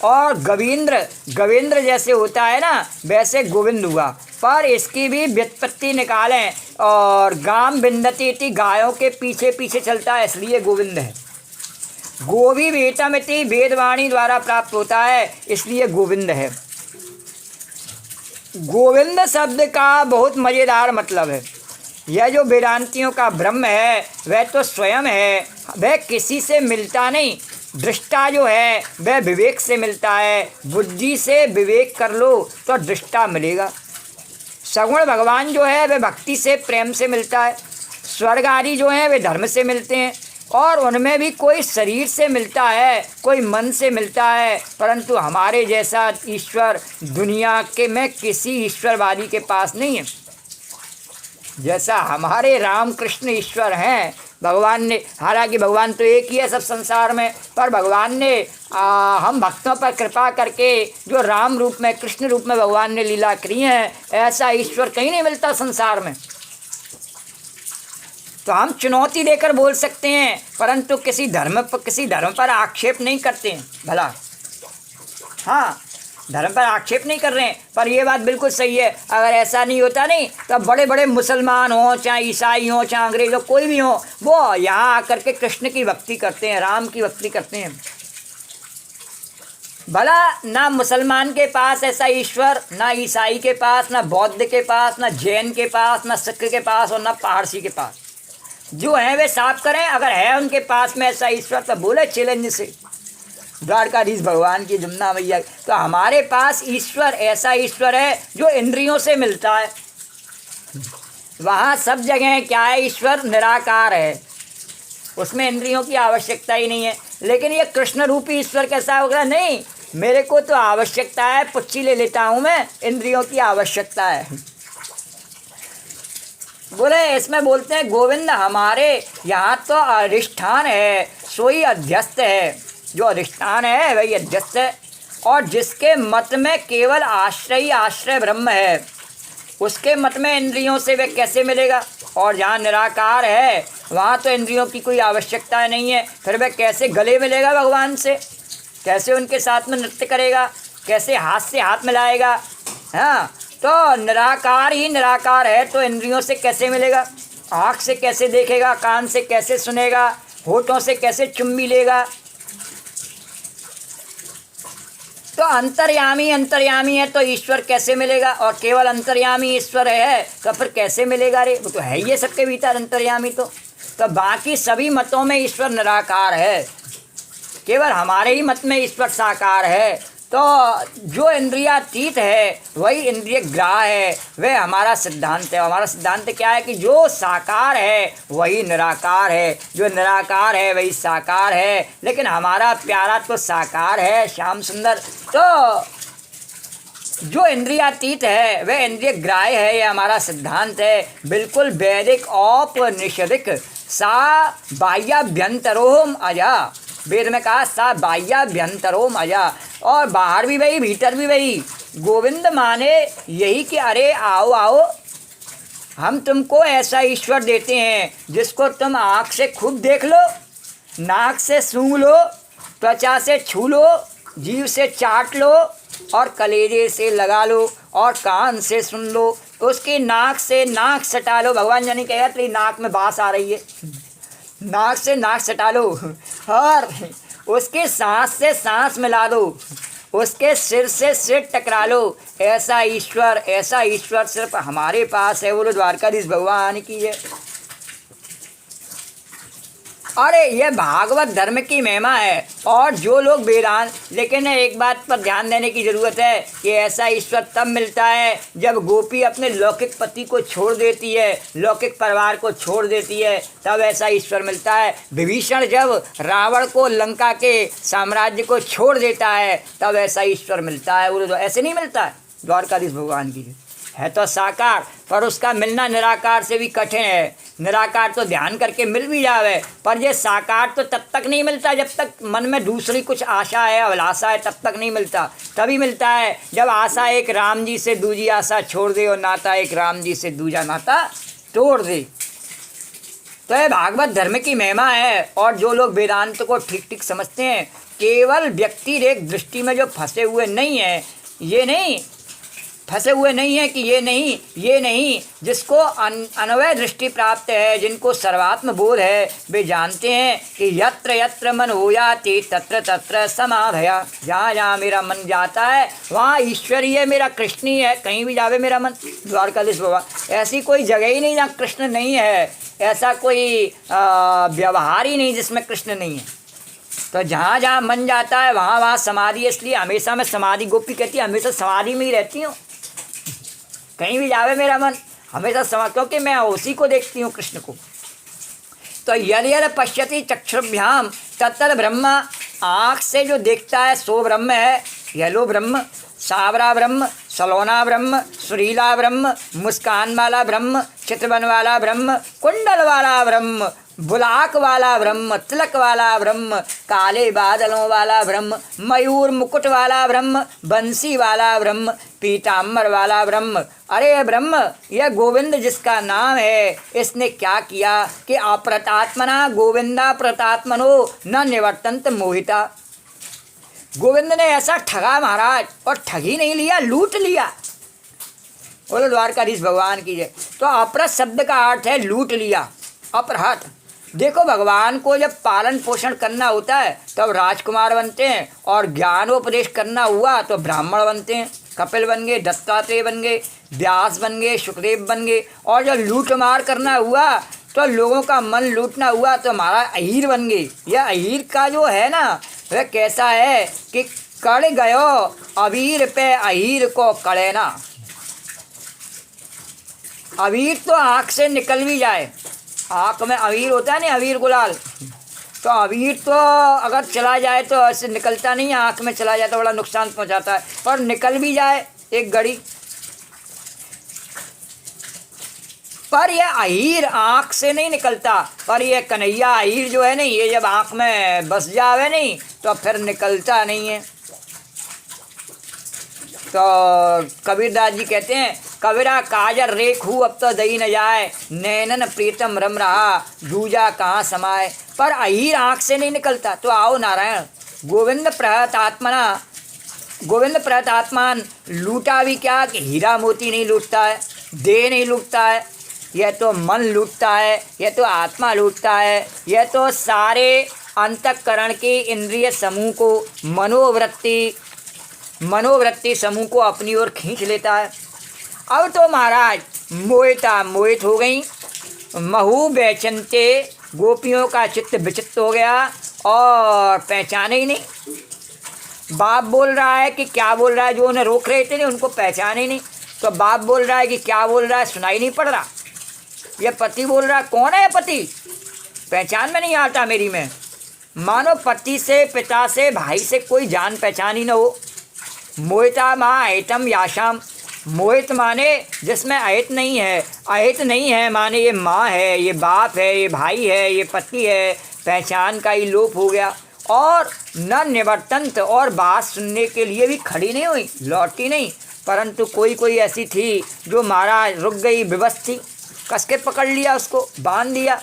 और गवेंद्र जैसे होता है ना, वैसे गोविंद हुआ। पर इसकी भी व्युत्पत्ति निकालें, और गाम विंदती थी, गायों के पीछे पीछे चलता है, इसलिए गोविंद है। गोभी वेतमिति वेदवाणी द्वारा प्राप्त होता है, इसलिए गोविंद है। गोविंद शब्द का बहुत मज़ेदार मतलब है। यह जो वेदांतियों का ब्रह्म है वह तो स्वयं है, वह किसी से मिलता नहीं। दृष्टा जो है वह विवेक से मिलता है, बुद्धि से विवेक कर लो तो दृष्टा मिलेगा। सगुण भगवान जो है वह भक्ति से, प्रेम से मिलता है। स्वर्ग आदि जो हैं वे धर्म से मिलते हैं, और उनमें भी कोई शरीर से मिलता है, कोई मन से मिलता है, परंतु हमारे जैसा ईश्वर दुनिया के में किसी ईश्वरवादी के पास नहीं है। जैसा हमारे राम कृष्ण ईश्वर हैं, भगवान ने, हालांकि भगवान तो एक ही है सब संसार में, पर भगवान ने हम भक्तों पर कृपा करके जो राम रूप में, कृष्ण रूप में भगवान ने लीला करी है, ऐसा ईश्वर कहीं नहीं मिलता संसार में। तो हम चुनौती देकर बोल सकते हैं, परंतु किसी धर्म पर आक्षेप नहीं करते हैं। भला हाँ, धर्म पर आक्षेप नहीं कर रहे हैं, पर ये बात बिल्कुल सही है। अगर ऐसा नहीं होता नहीं तो बड़े बड़े मुसलमान हों, चाहे ईसाई हों, चाहे अंग्रेज हो, कोई भी हो, वो यहाँ आकर के कृष्ण की भक्ति करते हैं, राम की भक्ति करते हैं। भला ना मुसलमान के पास ऐसा ईश्वर, ना ईसाई के पास, ना बौद्ध के पास, ना जैन के पास, ना सिख के पास, और ना पारसी के पास। जो हैं वे साफ करें, अगर है उनके पास में ऐसा ईश्वर तो बोले चैलेंज से, द्वारकाधीश भगवान की जमुना मैया। तो हमारे पास ईश्वर ऐसा ईश्वर है जो इंद्रियों से मिलता है। वहाँ सब जगह क्या है, ईश्वर निराकार है, उसमें इंद्रियों की आवश्यकता ही नहीं है। लेकिन ये कृष्ण रूपी ईश्वर कैसा होगा? नहीं, मेरे को तो आवश्यकता है, पुच्ची ले लेता हूँ मैं, इंद्रियों की आवश्यकता है। बोले इसमें बोलते हैं गोविंद हमारे यहाँ तो अधिष्ठान है, सोई अध्यस्त है। जो अधिष्ठान है वही अध्यस्त है। और जिसके मत में केवल आश्रय आश्रय ब्रह्म है, उसके मत में इंद्रियों से वह कैसे मिलेगा। और जहाँ निराकार है वहाँ तो इंद्रियों की कोई आवश्यकता नहीं है, फिर वह कैसे गले मिलेगा भगवान से, कैसे उनके साथ में नृत्य करेगा, कैसे हाथ से हाथ मिलाएगा। हाँ, तो निराकार ही निराकार है तो इंद्रियों से कैसे मिलेगा, आँख से कैसे देखेगा, कान से कैसे सुनेगा, होठों से कैसे चुम्बी लेगा। तो अंतर्यामी अंतर्यामी है तो ईश्वर कैसे मिलेगा, और केवल अंतर्यामी ईश्वर है तो फिर कैसे मिलेगा रे, वो तो है ही है सबके भीतर अंतर्यामी। तो बाकी सभी मतों में ईश्वर निराकार है, केवल हमारे ही मत में ईश्वर साकार है। तो जो इंद्रियातीत है वही इंद्रिय ग्राह है, वह हमारा सिद्धांत है। हमारा सिद्धांत क्या है कि जो साकार है वही निराकार है, जो निराकार है वही साकार है। लेकिन हमारा प्यारा तो साकार है, श्याम सुंदर। तो जो इंद्रियातीत है वह इंद्रिय ग्राह्य है, यह हमारा सिद्धांत है। बिल्कुल वैदिक औपनिषदिक सा बाह्याभ्यंतरोम अजा, वेद में कहा सा बाह्याभ्यंतरोम अजा, और बाहर भी वही भीतर भी वही। गोविंद माने यही कि अरे आओ आओ, हम तुमको ऐसा ईश्वर देते हैं जिसको तुम आँख से खूब देख लो, नाक से सूंघ लो, त्वचा से छू लो, जीभ से चाट लो, और कलेजे से लगा लो, और कान से सुन लो, उसकी नाक से नाक सटा लो। भगवान जानी कहेगा तेरी नाक में बास आ रही है, नाक से नाक सटा लो, और उसके सांस से सांस मिला दो, उसके सिर से सिर टकरा लो। ऐसा ईश्वर सिर्फ हमारे पास है। बोलो द्वारकाधीश भगवान की है। अरे ये भागवत धर्म की महिमा है। और जो लोग वेदांत, लेकिन एक बात पर ध्यान देने की ज़रूरत है कि ऐसा ईश्वर तब मिलता है जब गोपी अपने लौकिक पति को छोड़ देती है, लौकिक परिवार को छोड़ देती है, तब ऐसा ईश्वर मिलता है। विभीषण जब रावण को, लंका के साम्राज्य को छोड़ देता है, तब ऐसा ईश्वर मिलता है। वो तो ऐसे नहीं मिलता है। द्वारकाधीश भगवान की है तो साकार, पर उसका मिलना निराकार से भी कठिन है। निराकार तो ध्यान करके मिल भी जावे, पर ये साकार तो तब तक नहीं मिलता जब तक मन में दूसरी कुछ आशा है, अभिलाषा है, तब तक नहीं मिलता। तभी मिलता है जब आशा एक राम जी से दूजी आशा छोड़ दे, और नाता एक राम जी से दूजा नाता तोड़ दे। तो ये भागवत धर्म की महिमा है। और जो लोग वेदांत को ठीक ठीक समझते हैं, केवल व्यक्ति रेख दृष्टि में जो फंसे हुए नहीं है, ये नहीं फंसे हुए नहीं है कि ये नहीं, जिसको अन्वय दृष्टि प्राप्त है, जिनको सर्वात्म बोध है, वे जानते हैं कि यत्र यत्र मन हो जाती तत्र तत्र समाधया। जहाँ जहाँ मेरा मन जाता है वहाँ ईश्वरीय मेरा कृष्ण ही है। कहीं भी जावे मेरा मन, द्वारकाधीश बाबा, ऐसी कोई जगह ही नहीं जहाँ कृष्ण नहीं है, ऐसा कोई व्यवहार ही नहीं जिसमें कृष्ण नहीं है। तो जहाँ जहाँ मन जाता है वहाँ वहाँ समाधि है। इसलिए हमेशा मैं समाधि, गोपी कहती है हमेशा समाधि में ही रहती हूँ। कहीं भी जावे मेरा मन हमेशा समाधि, क्योंकि मैं उसी को देखती हूँ, कृष्ण को। तो यद यद पश्यति चक्षुभ्याम तत्तद ब्रह्म, आँख से जो देखता है सो ब्रह्म है। येलो ब्रह्म, सावरा ब्रह्म, सलोना ब्रह्म, सुरीला ब्रह्म, मुस्कान वाला ब्रह्म, चित्रवन वाला ब्रह्म, कुंडल वाला ब्रह्म, बुलाक वाला ब्रह्म, तिलक वाला ब्रह्म, काले बादलों वाला ब्रह्म, मयूर मुकुट वाला ब्रह्म, बंसी वाला ब्रह्म, पीताम्बर वाला ब्रह्म। अरे ब्रह्म, यह गोविंद जिसका नाम है, इसने क्या किया कि अप्रतात्मना गोविंदा प्रतात्मनो न निवर्तन्त मोहिता। गोविंद ने ऐसा ठगा महाराज, और ठगी नहीं लिया, लूट लिया। बोलो द्वारकाधीश भगवान की जय। तो अपरत शब्द का अर्थ है लूट लिया, अपहृत। देखो भगवान को जब पालन पोषण करना होता है तब राजकुमार बनते हैं, और ज्ञानोपदेश करना हुआ तो ब्राह्मण बनते हैं। कपिल बन गए, दत्तात्रेय बन गए, व्यास बन गए, सुखदेव बन गए। और जब लूट मार करना हुआ तो लोगों का मन लूटना हुआ तो हमारा अहीर बन गए। यह अहीर का जो है ना, वह कैसा है कि कड़ गयो अबीर पे अहीर को कड़े ना। अबीर तो आँख से निकल भी जाए, आँख में अबीर होता है ना, अबीर गुलाल, तो अबीर तो अगर चला जाए तो ऐसे निकलता नहीं है, आँख में चला जाए तो बड़ा नुकसान पहुंचाता है। पर निकल भी जाए एक घड़ी पर ये अहीर आँख से नहीं निकलता, पर ये कन्हैया अहीर जो है नहीं, ये जब आँख में बस जावे नहीं तो फिर निकलता नहीं है। तो कबीरदास जी कहते हैं, कबीरा काजर रेखू अब तो दई न जाए, नैनन प्रीतम रम रहा दूजा कहाँ समाए। पर अहीर आँख से नहीं निकलता। तो आओ नारायण गोविंद प्रहत आत्मना, गोविंद प्रहत आत्मान लूटा भी क्या कि हीरा मोती नहीं लूटता है, देह नहीं लूटता है, यह तो मन लूटता है, यह तो आत्मा लूटता है, यह तो सारे अंतःकरण के इंद्रिय समूह को, मनोवृत्ति समूह को अपनी ओर खींच लेता है। अब तो महाराज मोहित हो गई, महू बेचनते गोपियों का चित्त विचित्त हो गया और पहचाने ही नहीं। बाप बोल रहा है कि क्या बोल रहा है, जो उन्हें रोक रहे थे नहीं उनको पहचाने ही नहीं। तो बाप बोल रहा है कि क्या बोल रहा है सुनाई नहीं पड़ रहा। यह पति बोल रहा है, कौन है पति, पहचान में नहीं आता मेरी में। मानो पति से, पिता से, भाई से कोई जान पहचान ही न हो। मोहिता माँ अहितम याशाम, मोहित माने जिसमें अहित नहीं है, अहित नहीं है माने ये माँ है, ये बाप है, ये भाई है, ये पति है, पहचान का ही लोप हो गया। और न निवर्तंत, और बात सुनने के लिए भी खड़ी नहीं हुई, लौटी नहीं। परंतु कोई ऐसी थी जो महाराज रुक गई, विवश थी, कस के पकड़ लिया, उसको बांध दिया।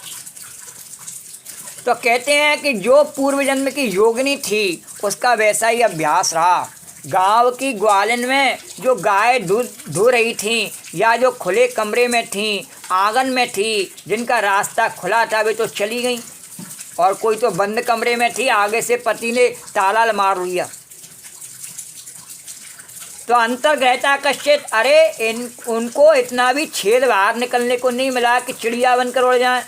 तो कहते हैं कि जो पूर्व जन्म की योगिनी थी उसका वैसा ही अभ्यास रहा। गांव की ग्वालिन में जो गाय दूध धो रही थी, या जो खुले कमरे में थी, आंगन में थी, जिनका रास्ता खुला था वे तो चली गई, और कोई तो बंद कमरे में थी, आगे से पति ने ताला मार लिया। तो अंतर्गहता कश्चित, अरे उनको इतना भी छेद बाहर निकलने को नहीं मिला कि चिड़िया बनकर उड़ जाए।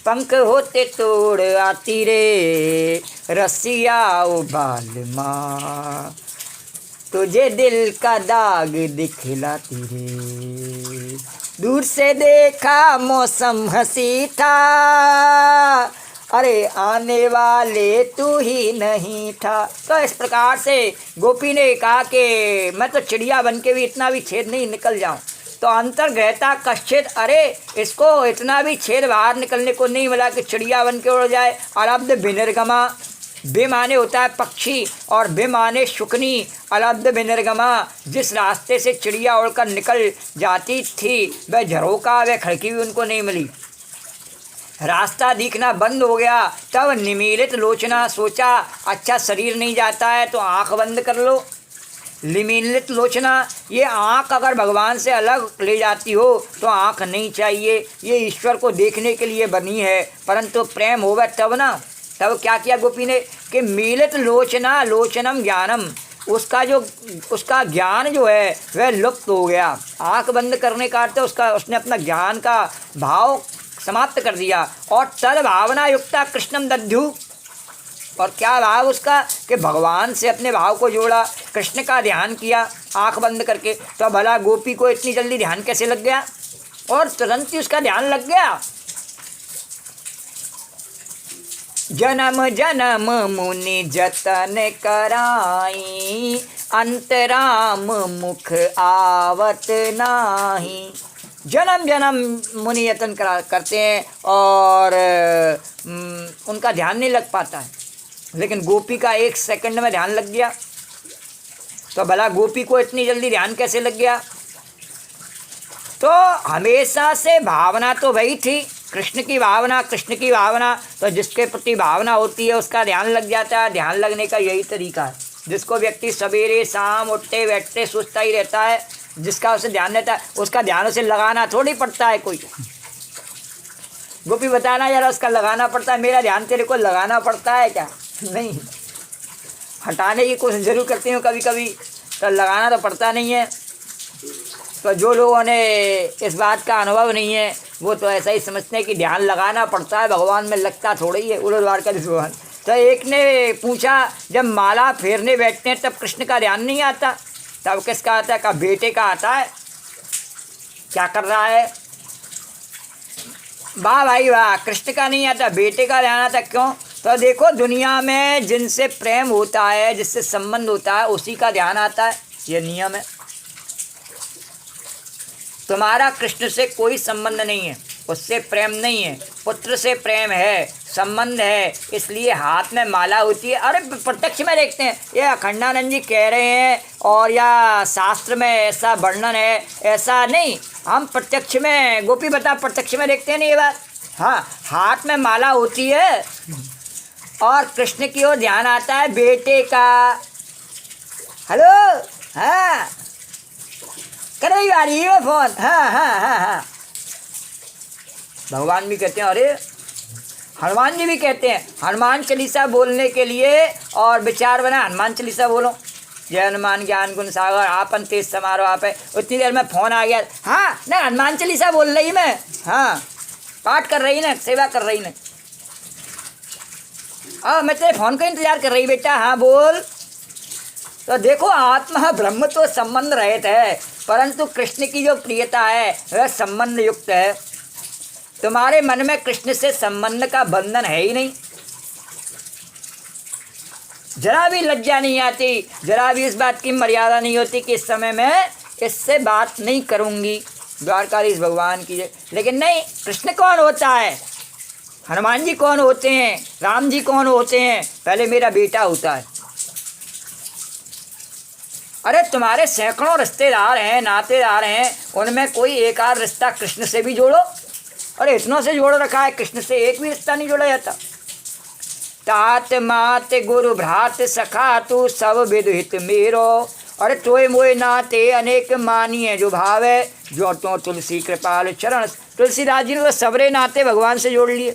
पंख होते तोड़ आती रे रसिया उबाल माँ, तुझे दिल का दाग दिखलाती रे। दूर से देखा मौसम हंसी था, अरे आने वाले तू ही नहीं था। तो इस प्रकार से गोपी ने कहा कि मैं तो चिड़िया बन के भी इतना भी छेद नहीं निकल जाऊं। तो अंतर्गहता कश्चित, अरे इसको इतना भी छेद बाहर निकलने को नहीं मिला कि चिड़िया बन के उड़ जाए। अलब्ध विनिर्गमा, बे माने होता है पक्षी और बे माने शुकनी। अलब्ध विनिर्गमा, जिस रास्ते से चिड़िया उड़कर निकल जाती थी वह झरोका, वह खिड़की भी उनको नहीं मिली। रास्ता दिखना बंद हो गया। तब निमीलित लोचना, सोचा अच्छा शरीर नहीं जाता है तो आँख बंद कर लो। निमीलित लोचना, ये आँख अगर भगवान से अलग ले जाती हो तो आँख नहीं चाहिए, ये ईश्वर को देखने के लिए बनी है, परंतु प्रेम होगा तब ना। तब क्या किया गोपी ने कि मीलित लोचना लोचनम ज्ञानम, उसका ज्ञान जो है वह लुप्त हो गया। आँख बंद करने का अर्थ उसने अपना ज्ञान का भाव समाप्त कर दिया। और तद भावना युक्ता कृष्णम दध्यु, और क्या भाव उसका कि भगवान से अपने भाव को जोड़ा, कृष्ण का ध्यान किया आंख बंद करके। तो भला गोपी को इतनी जल्दी ध्यान कैसे लग गया, और तुरंत ही उसका ध्यान लग गया। जन्म जन्म मुनि जतन कराई, अंतराम मुख आवत नाही। जन्म जन्म मुनि यतन करते हैं और उनका ध्यान नहीं लग पाता है, लेकिन गोपी का 1 सेकंड में ध्यान लग गया। तो भला गोपी को इतनी जल्दी ध्यान कैसे लग गया। तो हमेशा से भावना तो वही थी, कृष्ण की भावना, कृष्ण की भावना। तो जिसके प्रति भावना होती है उसका ध्यान लग जाता है। ध्यान लगने का यही तरीका है। जिसको व्यक्ति सवेरे शाम उठते बैठते सोचता ही रहता है, जिसका उसे ध्यान रहता है उसका ध्यान उसे लगाना थोड़ी पड़ता है कोई। गोपी बताना यार, उसका लगाना पड़ता है, मेरा ध्यान तेरे को लगाना पड़ता है क्या? नहीं, हटाने की कोशिश जरूर करती हूँ कभी कभी, तो लगाना तो पड़ता नहीं है। तो जो लोगों ने इस बात का अनुभव नहीं है वो तो ऐसा ही समझते हैं कि ध्यान लगाना पड़ता है, भगवान में लगता थोड़ी है। उलझवाड़ का भगवान। तो एक ने पूछा, जब माला फेरने बैठते हैं तब कृष्ण का ध्यान नहीं आता, तब किसका आता है? का बेटे का आता है। क्या कर रहा है? वाह भाई वाह, कृष्ण का नहीं आता, बेटे का ध्यान आता। क्यों? तो देखो दुनिया में जिनसे प्रेम होता है, जिससे संबंध होता है, उसी का ध्यान आता है, ये नियम है। तुम्हारा कृष्ण से कोई संबंध नहीं है, उससे प्रेम नहीं है, पुत्र से प्रेम है, संबंध है, इसलिए हाथ में माला होती है। अरे प्रत्यक्ष में देखते हैं, ये अखंडानंद जी कह रहे हैं और या शास्त्र में ऐसा वर्णन है, ऐसा नहीं, हम प्रत्यक्ष में, गोपी बता, प्रत्यक्ष में देखते हैं नहीं ये बात। हाँ, हाथ में माला होती है और कृष्ण की ओर ध्यान आता है बेटे का। हेलो, हाँ कर रही आ रही है फोन, हाँ हाँ हाँ हाँ। भगवान भी कहते हैं, अरे हनुमान जी भी कहते हैं, हनुमान चालीसा बोलने के लिए और विचार बना, हनुमान चालीसा बोलो, जय हनुमान ज्ञान गुण सागर आपन तेज समारोह आप है। उतनी देर में फ़ोन आ गया, हाँ ना हनुमान चालीसा बोल रही मैं, हाँ पाठ कर रही ना, सेवा कर रही ना, मैं तेरे फ़ोन का इंतजार कर रही बेटा, हाँ बोल। तो देखो, आत्मा ब्रह्म तो संबंध रहित है, परंतु कृष्ण की जो प्रियता है वह संबंध युक्त है। तुम्हारे मन में कृष्ण से संबंध का बंधन है ही नहीं, जरा भी लज्जा नहीं आती, जरा भी इस बात की मर्यादा नहीं होती कि इस समय मैं इससे बात नहीं करूँगी, द्वारकाधीश भगवान की। लेकिन नहीं, कृष्ण कौन होता है, हनुमान जी कौन होते हैं, राम जी कौन होते हैं, पहले मेरा बेटा होता है। अरे तुम्हारे सैकड़ों रिश्तेदार हैं, नातेदार हैं, उनमें कोई एक आध रिश्ता कृष्ण से भी जोड़ो। अरे इतनों से जोड़ रखा है, कृष्ण से एक भी रिश्ता नहीं जोड़ा जाता। तात मात गुरु भ्रात सखा तू सब विदुहित मेरो। अरे तोय मोय नाते अनेक मानिए जो भाव है, जो तो तुलसी कृपाल चरण। तुलसीदास जी ने तो सबरे नाते भगवान से जोड़ लिए।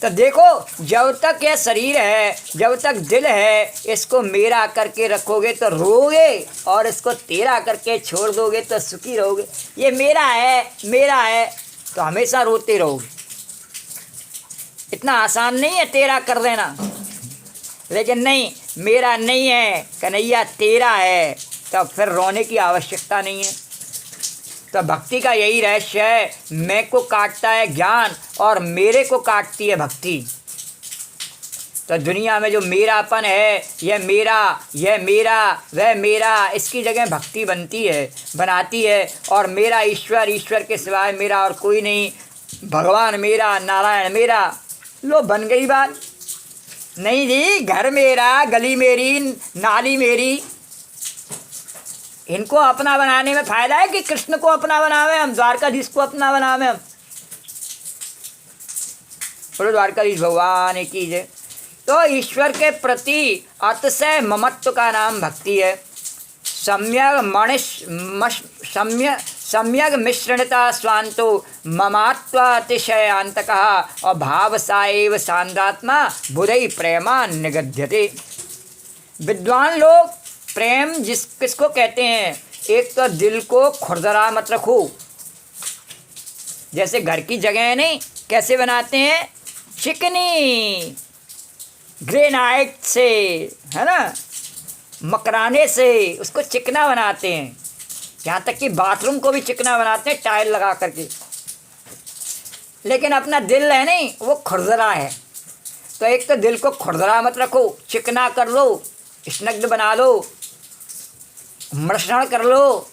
तो देखो, जब तक यह शरीर है, जब तक दिल है, इसको मेरा करके रखोगे तो रोगे, और इसको तेरा करके छोड़ दोगे तो सुखी रहोगे। ये मेरा है, मेरा है, तो हमेशा रोते रहोगे। इतना आसान नहीं है तेरा कर देना, लेकिन नहीं, मेरा नहीं है कन्हैया, तेरा है, तो फिर रोने की आवश्यकता नहीं है। तो भक्ति का यही रहस्य है, मैं को काटता है ज्ञान और मेरे को काटती है भक्ति। तो दुनिया में जो मेरापन है, यह मेरा, यह मेरा, वह मेरा, इसकी जगह भक्ति बनती है, बनाती है। और मेरा ईश्वर, ईश्वर के सिवाय मेरा और कोई नहीं, भगवान मेरा, नारायण मेरा, लो बन गई बात। नहीं जी, घर मेरा, गली मेरी, नाली मेरी, इनको अपना बनाने में फायदा है कि कृष्ण को अपना बनावे हम, द्वारकाधीश को अपना बनावे हम। बोलो द्वारकाधीश भगवान की जय। तो ईश्वर के प्रति अतिशय ममत्व का नाम भक्ति है। सम्यक मिश्रणता स्वांतो ममात्वातिशय अंतकः और भाव साएव शांतात्मा बुधई प्रेमा निगध्यते। विद्वान लोग प्रेम किसको कहते हैं? एक तो दिल को खुरदरा मत रखो, जैसे घर की जगह नहीं कैसे बनाते हैं, चिकनी ग्रेनाइट से, है ना, मकराने से उसको चिकना बनाते हैं। यहाँ तक कि बाथरूम को भी चिकना बनाते हैं टाइल लगा करके। लेकिन अपना दिल है नहीं, वो खुरदरा है। तो एक तो दिल को खुरदरा मत रखो, चिकना कर लो, स्निग्ध बना लो, मृषण कर लो।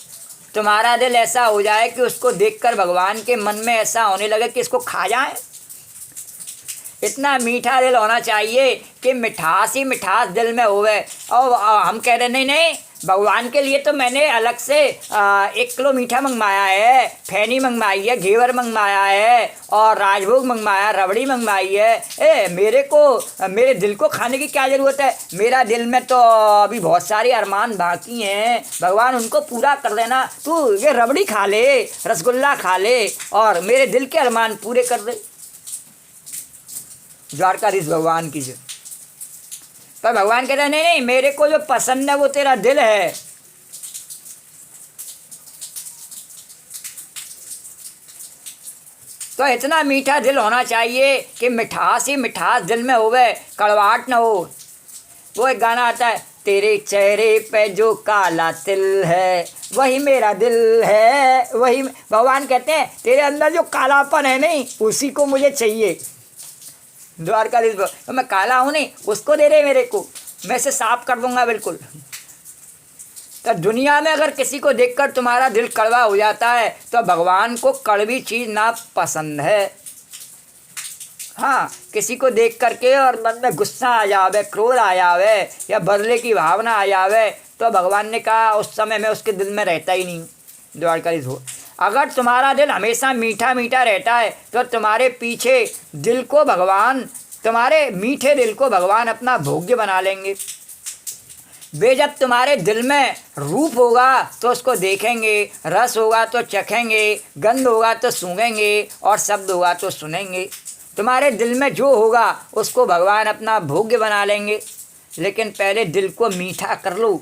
तुम्हारा दिल ऐसा हो जाए कि उसको देखकर भगवान के मन में ऐसा होने लगे कि इसको खा जाए। इतना मीठा दिल होना चाहिए कि मिठास ही मिठास दिल में होवे। और हम कह रहे नहीं नहीं, भगवान के लिए तो मैंने अलग से 1 किलो मीठा मंगवाया है, फैनी मंगवाई है, घेवर मंगवाया है, और राजभोग मंगवाया, रबड़ी मंगवाई है। मेरे को, मेरे दिल को खाने की क्या ज़रूरत है? मेरा दिल में तो अभी बहुत सारे अरमान बाकी हैं, भगवान उनको पूरा कर देना। तू ये रबड़ी खा ले, रसगुल्ला खा ले, और मेरे दिल के अरमान पूरे कर दे। द्वारकाधीश भगवान की जय। पर भगवान कहते हैं नहीं नहीं, मेरे को जो पसंद है वो तेरा दिल है। तो इतना मीठा दिल होना चाहिए कि मिठास ही मिठास दिल में होवे, कड़वाहट न हो। वो एक गाना आता है, तेरे चेहरे पे जो काला तिल है वही मेरा दिल है, वही। भगवान कहते हैं तेरे अंदर जो कालापन है नहीं, उसी को मुझे चाहिए। द्वारकाधीश, तो मैं काला हूँ नहीं, उसको दे रहे मेरे को, मैं इसे साफ कर दूंगा बिल्कुल। तो दुनिया में अगर किसी को देखकर तुम्हारा दिल कड़वा हो जाता है तो भगवान को कड़वी चीज़ ना पसंद है। हाँ, किसी को देख करके और मन में गुस्सा आ जावे, क्रोध आ जावे या बदले की भावना आ जावे तो भगवान ने कहा उस समय में उसके दिल में रहता ही नहीं। द्वारकाधीश हो, अगर तुम्हारा दिल हमेशा मीठा मीठा रहता है तो तुम्हारे पीछे दिल को भगवान, तुम्हारे मीठे दिल को भगवान अपना भोग्य बना लेंगे। वे जब तुम्हारे दिल में रूप होगा तो उसको देखेंगे, रस होगा तो चखेंगे, गंध होगा तो सूंघेंगे और शब्द होगा तो सुनेंगे। तुम्हारे दिल में जो होगा उसको भगवान अपना भोग्य बना लेंगे। लेकिन पहले दिल को मीठा कर लो।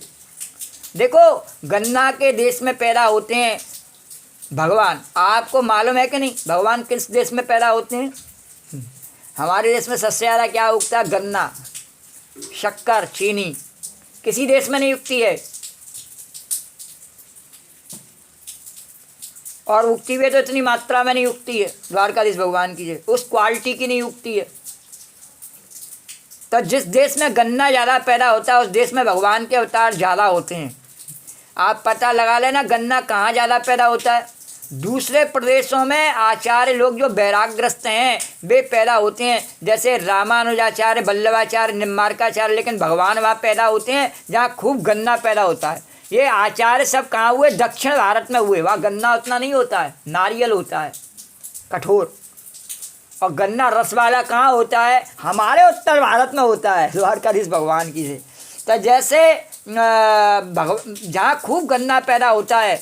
देखो, गन्ना के देश में पैदा होते हैं भगवान, आपको मालूम है कि नहीं भगवान किस देश में पैदा होते हैं? हमारे देश में सबसे ज़्यादा क्या उगता है? गन्ना, शक्कर, चीनी। किसी देश में नहीं उगती है, और उगती हुई तो इतनी मात्रा में नहीं उगती है। द्वारकाधीश भगवान की जय, उस क्वालिटी की नहीं उगती है। तो जिस देश में गन्ना ज़्यादा पैदा होता है उस देश में भगवान के अवतार ज़्यादा होते हैं। आप पता लगा लेना गन्ना कहाँ ज़्यादा पैदा होता है। दूसरे प्रदेशों में आचार्य लोग जो वैराग्यग्रस्त हैं वे पैदा होते हैं, जैसे रामानुजाचार्य, वल्लभाचार्य, निम्बार्काचार्य, लेकिन भगवान वहाँ पैदा होते हैं जहाँ खूब गन्ना पैदा होता है। ये आचार्य सब कहाँ हुए? दक्षिण भारत में हुए। वहाँ गन्ना उतना नहीं होता है, नारियल होता है कठोर, और गन्ना रस वाला कहाँ होता है? हमारे उत्तर भारत में होता है। द्वारकाधीश भगवान की से तो जैसे जहाँ खूब गन्ना पैदा होता है,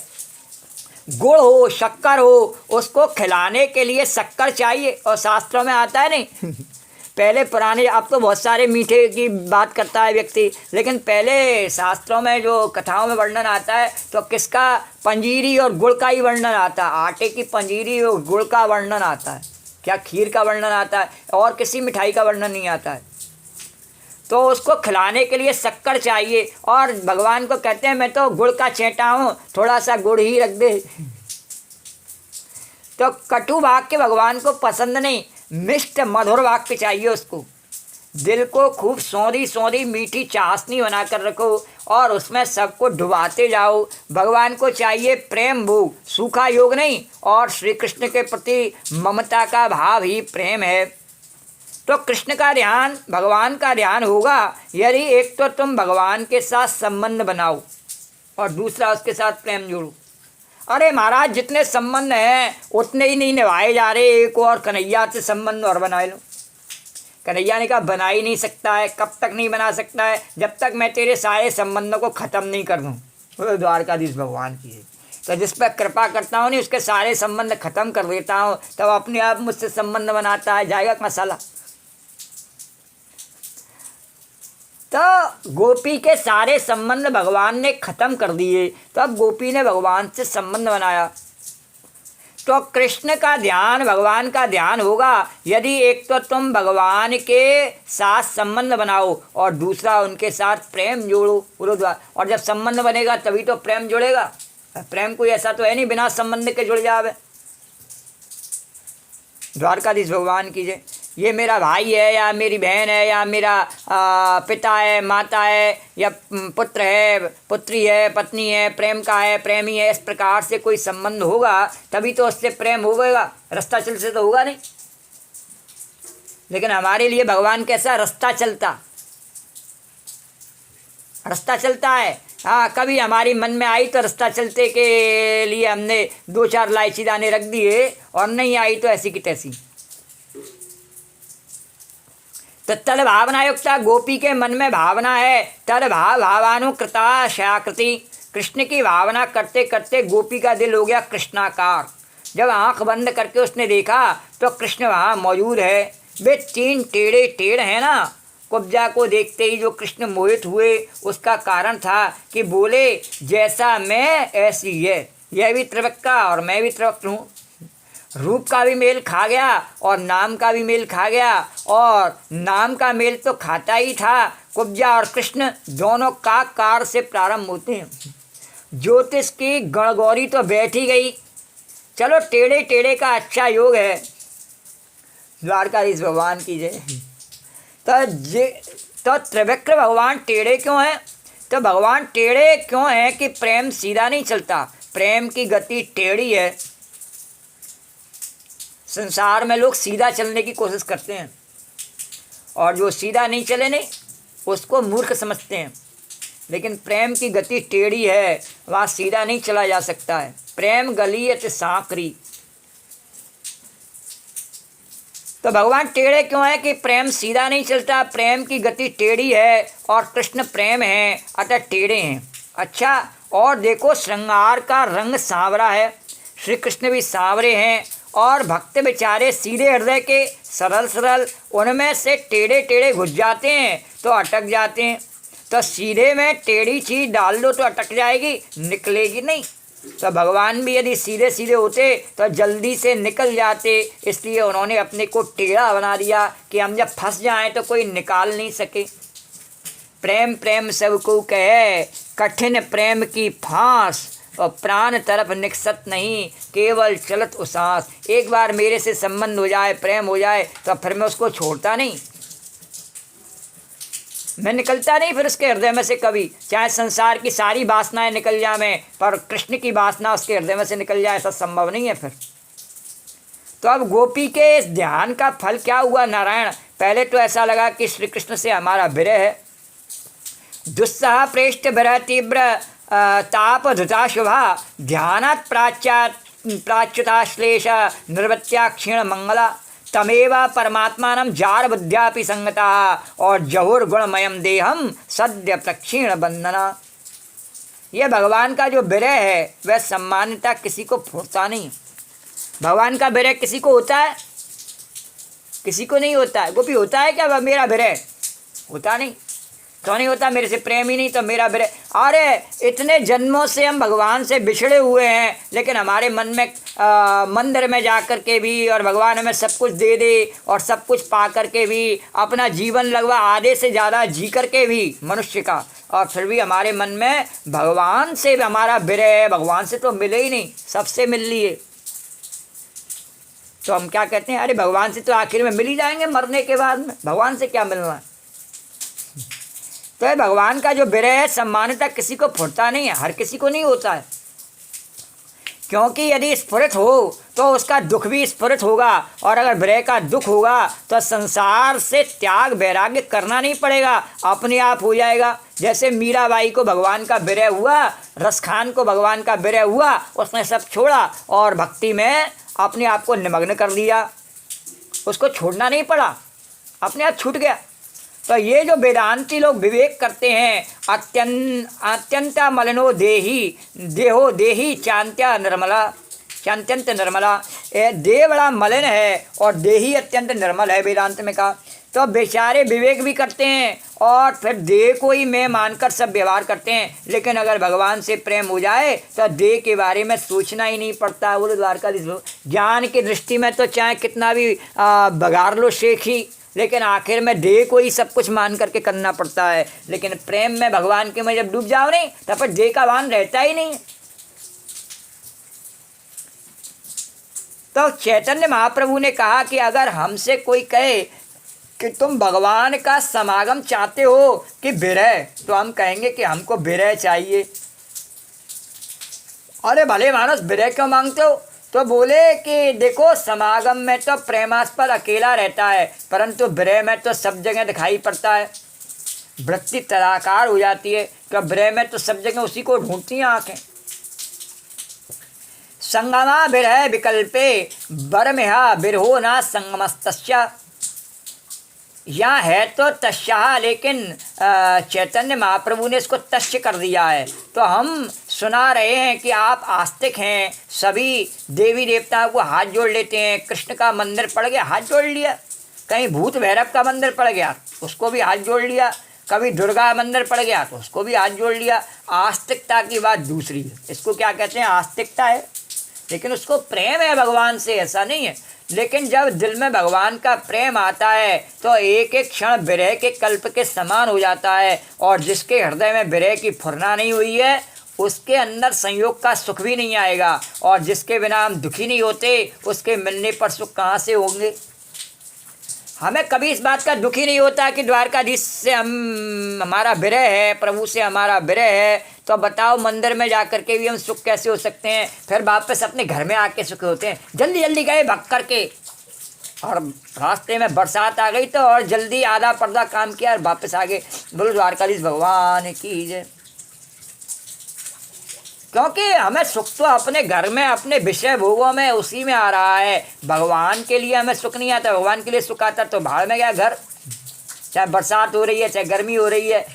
गुड़ हो, शक्कर हो, उसको खिलाने के लिए शक्कर चाहिए, और शास्त्रों में आता है नहीं पहले पुराने, अब तो बहुत सारे मीठे की बात करता है व्यक्ति, लेकिन पहले शास्त्रों में जो कथाओं में वर्णन आता है तो किसका? पंजीरी और गुड़ का ही वर्णन आता है। आटे की पंजीरी और गुड़ का वर्णन आता है, क्या खीर का वर्णन आता है, और किसी मिठाई का वर्णन नहीं आता है। तो उसको खिलाने के लिए शक्कर चाहिए, और भगवान को कहते हैं मैं तो गुड़ का चेटा हूँ, थोड़ा सा गुड़ ही रख दे। तो कटु वाक्य भगवान को पसंद नहीं, मिष्ट मधुर वाक्य चाहिए उसको। दिल को खूब सौंधी सौंधी मीठी चाशनी बना कर रखो और उसमें सबको डुबाते जाओ। भगवान को चाहिए प्रेम भोग, सूखा योग नहीं, और श्री कृष्ण के प्रति ममता का भाव ही प्रेम है। तो कृष्ण का ध्यान, भगवान का ध्यान होगा यदि एक तो तुम भगवान के साथ संबंध बनाओ और दूसरा उसके साथ प्रेम जोड़ो। अरे महाराज, जितने संबंध हैं उतने ही नहीं निभाए जा रहे, एक और कन्हैया से संबंध और बना लो। कन्हैया ने कहा बना ही नहीं सकता है। कब तक नहीं बना सकता है? जब तक मैं तेरे सारे संबंधों को ख़त्म नहीं कर दूँ। द्वारकाधीश भगवान की है। तो जिस पर कृपा करता हूँ नहीं उसके सारे संबंध ख़त्म कर देता हूँ, तब अपने आप मुझसे संबंध बनाता है, जाएगा मसाला। तो गोपी के सारे संबंध भगवान ने ख़त्म कर दिए, तो अब गोपी ने भगवान से संबंध बनाया। तो कृष्ण का ध्यान, भगवान का ध्यान होगा यदि एक तो तुम भगवान के साथ संबंध बनाओ और दूसरा उनके साथ प्रेम जोड़ो। और जब संबंध बनेगा तभी तो प्रेम जुड़ेगा। प्रेम कोई ऐसा तो है नहीं बिना संबंध के जुड़ जावे। द्वारकाधीश भगवान की जय। ये मेरा भाई है या मेरी बहन है या मेरा पिता है, माता है या पुत्र है, पुत्री है, पत्नी है, प्रेम का है, प्रेमी है, इस प्रकार से कोई संबंध होगा तभी तो उससे प्रेम होगा। रास्ता चल से तो होगा नहीं। लेकिन हमारे लिए भगवान कैसा रास्ता चलता है। हाँ, कभी हमारी मन में आई तो रास्ता चलते के लिए हमने 2-4 इलायची दाने रख दिए, और नहीं आई तो ऐसी की तैसी। तो तद भावना युक्ता, गोपी के मन में भावना है। तद भावानुकृता शयाकृति, कृष्ण की भावना करते करते गोपी का दिल हो गया कृष्णाकार। जब आंख बंद करके उसने देखा तो कृष्ण वहाँ मौजूद है। वे 3 टेढ़े टेढ़ हैं ना। कुब्जा को देखते ही जो कृष्ण मोहित हुए उसका कारण था कि बोले जैसा मैं ऐसी है, यह भी त्रिवक्त का और मैं भी त्रिवक्त हूँ। रूप का भी मेल खा गया और नाम का भी मेल खा गया, और नाम का मेल तो खाता ही था। कुब्जा और कृष्ण दोनों का कार से प्रारंभ होते हैं। ज्योतिष की गणगौरी तो बैठ ही गई। चलो, टेढ़े टेढ़े का अच्छा योग है। द्वारकाधीश भगवान की जय। तो त्रिविक्रम भगवान टेढ़े क्यों हैं? तो भगवान टेढ़े क्यों हैं कि प्रेम सीधा नहीं चलता, प्रेम की गति टेढ़ी है। संसार में लोग सीधा चलने की कोशिश करते हैं और जो सीधा नहीं चले नहीं उसको मूर्ख समझते हैं, लेकिन प्रेम की गति टेढ़ी है, वहाँ सीधा नहीं चला जा सकता है। प्रेम गलियत सांकरी। तो भगवान टेढ़े क्यों है कि प्रेम सीधा नहीं चलता, प्रेम की गति टेढ़ी है और कृष्ण प्रेम है अतः टेढ़े हैं। अच्छा, और देखो श्रृंगार का रंग सांवरा है, श्री कृष्ण भी सांवरे हैं और भक्त बेचारे सीधे हृदय के सरल सरल, उनमें से टेढ़े टेढ़े घुस जाते हैं तो अटक जाते हैं। तो सीधे में टेढ़ी चीज़ डाल दो तो अटक जाएगी, निकलेगी नहीं। तो भगवान भी यदि सीधे सीधे होते तो जल्दी से निकल जाते, इसलिए उन्होंने अपने को टेढ़ा बना दिया कि हम जब फंस जाएं तो कोई निकाल नहीं सके। प्रेम प्रेम सबको कहे, कठिन प्रेम की फांस, और प्राण तरफ निकसत नहीं, केवल चलत उसास। एक बार मेरे से संबंध हो जाए, प्रेम हो जाए, तो फिर मैं उसको छोड़ता नहीं, मैं निकलता नहीं फिर उसके हृदय में से कभी। चाहे संसार की सारी वासनाएं निकल जाएं, पर कृष्ण की वासना उसके हृदय में से निकल जाए, ऐसा संभव नहीं है फिर। तो अब गोपी के इस ध्यान का फल क्या हुआ नारायण? पहले तो ऐसा लगा कि श्री कृष्ण से हमारा विरह है। दुस्सह प्रेष्ठ विरह तीव्र ताप धृता शुभा, ध्यानात् प्राच्युताश्लेष निर्वत्या क्षीण मंगला, तमेव परमात्मानं जार बुद्ध्यापि संगता, और जहुर गुणमयम देहम सद्य प्रक्षीण बंधना। यह भगवान का जो विरह है वह सम्मान्यता किसी को फूटता नहीं। भगवान का विरह किसी को होता है? किसी को नहीं होता है। गोपी होता है क्या वह मेरा विरह? होता नहीं। क्यों नहीं होता? मेरे से प्रेम ही नहीं तो मेरा विरह। अरे इतने जन्मों से हम भगवान से बिछड़े हुए हैं, लेकिन हमारे मन में मंदिर में जा कर के भी और भगवान हमें सब कुछ दे दे और सब कुछ पा कर के भी, अपना जीवन लगवा आधे से ज़्यादा जी कर के भी मनुष्य का, और फिर भी हमारे मन में भगवान से हमारा विरह है। भगवान से तो मिले ही नहीं, सबसे मिल लिए। तो हम क्या कहते हैं, अरे भगवान से तो आखिर में मिल ही जाएंगे मरने के बाद में, भगवान से क्या मिलना है। तो भगवान का जो विरह है सम्मानता किसी को फुटता नहीं है, हर किसी को नहीं होता है। क्योंकि यदि स्फुरित हो तो उसका दुख भी स्फुरित होगा, और अगर विरह का दुख होगा तो संसार से त्याग वैराग्य करना नहीं पड़ेगा, अपने आप हो जाएगा। जैसे मीराबाई को भगवान का विरह हुआ, रसखान को भगवान का विरह हुआ, उसने सब छोड़ा और भक्ति में अपने आप को निमग्न कर दिया, उसको छोड़ना नहीं पड़ा, अपने आप छूट गया। तो ये जो वेदांती लोग विवेक करते हैं, अत्यंत मलिनो देहो देही चांत्या निर्मला, चांत्यंत निर्मला, देह बड़ा मलिन है और देही अत्यंत निर्मल है वेदांत में कहा। तो बेचारे विवेक भी करते हैं और फिर देह को ही मैं मानकर सब व्यवहार करते हैं, लेकिन अगर भगवान से प्रेम हो जाए तो देह के बारे में सोचना ही नहीं पड़ता। वो द्वारकाधीश लोग ज्ञान की दृष्टि में तो चाहे कितना भी बघार लो शेख ही, लेकिन आखिर में देह को ही सब कुछ मान करके करना पड़ता है। लेकिन प्रेम में भगवान के में जब डूब जाओ नहीं तो फिर देह का भान रहता ही नहीं। तो चैतन्य महाप्रभु ने कहा कि अगर हमसे कोई कहे कि तुम भगवान का समागम चाहते हो कि विरह, तो हम कहेंगे कि हमको विरह चाहिए। अरे भले मानस विरह क्यों मांगते हो? तो बोले कि देखो समागम में तो प्रेमास्पद अकेला रहता है, परंतु विरह में तो सब जगह दिखाई पड़ता है, वृत्ति तदाकार हो जाती है। तो विरह में तो सब जगह उसी को ढूंढती हैं आँखें। संगमा विरह विकल्पे बरमिहा विरहो ना संगमस्तस्या, यहाँ है तो तस्या, लेकिन चैतन्य महाप्रभु ने इसको तस्य कर दिया है। तो हम सुना रहे हैं कि आप आस्तिक हैं, सभी देवी देवताओं को हाथ जोड़ लेते हैं। कृष्ण का मंदिर पड़ गया, हाथ जोड़ लिया। कहीं भूत भैरव का मंदिर पड़ गया, उसको भी हाथ जोड़ लिया। कभी दुर्गा मंदिर पड़ गया तो उसको भी हाथ जोड़ लिया। आस्तिकता की बात दूसरी है, इसको क्या कहते हैं, आस्तिकता है, लेकिन उसको प्रेम है भगवान से, ऐसा नहीं है। लेकिन जब दिल में भगवान का प्रेम आता है तो एक एक क्षण विरह के कल्प के समान हो जाता है, और जिसके हृदय में विरह की फुरना नहीं हुई है उसके अंदर संयोग का सुख भी नहीं आएगा, और जिसके बिना हम दुखी नहीं होते उसके मिलने पर सुख कहाँ से होंगे। हमें कभी इस बात का दुख ही नहीं होता कि द्वारकाधीश से हमारा विरह है, प्रभु से हमारा विरह है। तो बताओ मंदिर में जा कर के भी हम सुख कैसे हो सकते हैं? फिर वापस अपने घर में आके सुख होते हैं। जल्दी जल्दी गए भग करके, और रास्ते में बरसात आ गई तो और जल्दी आधा पर्दा काम किया और वापस आ गए। बोलो द्वारकाधीश भगवान की जय। क्योंकि हमें सुख तो अपने घर में, अपने विषय भोगों में, उसी में आ रहा है। भगवान के लिए हमें सुख नहीं आता। भगवान के लिए सुख आता तो भाड़ में गया घर, चाहे बरसात हो रही है चाहे गर्मी हो रही है।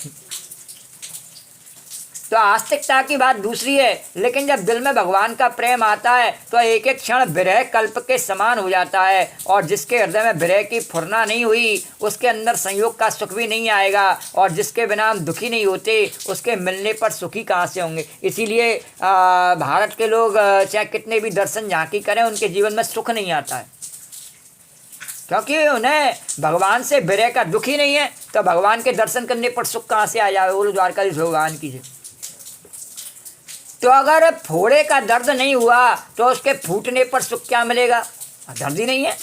तो आस्तिकता की बात दूसरी है, लेकिन जब दिल में भगवान का प्रेम आता है तो एक एक क्षण विरह कल्प के समान हो जाता है। और जिसके हृदय में विरह की फुरना नहीं हुई, उसके अंदर संयोग का सुख भी नहीं आएगा। और जिसके बिना हम दुखी नहीं होते, उसके मिलने पर सुखी कहाँ से होंगे? इसीलिए भारत के लोग चाहे कितने भी दर्शन झांकी करें, उनके जीवन में सुख नहीं आता है, क्योंकि उन्हें भगवान से विरह का दुख ही नहीं है। तो भगवान के दर्शन करने पर सुख कहाँ से आ जाए? बोलो द्वारकाधीश भगवान की जय। तो अगर फोड़े का दर्द नहीं हुआ तो उसके फूटने पर सुख क्या मिलेगा? दर्द ही नहीं है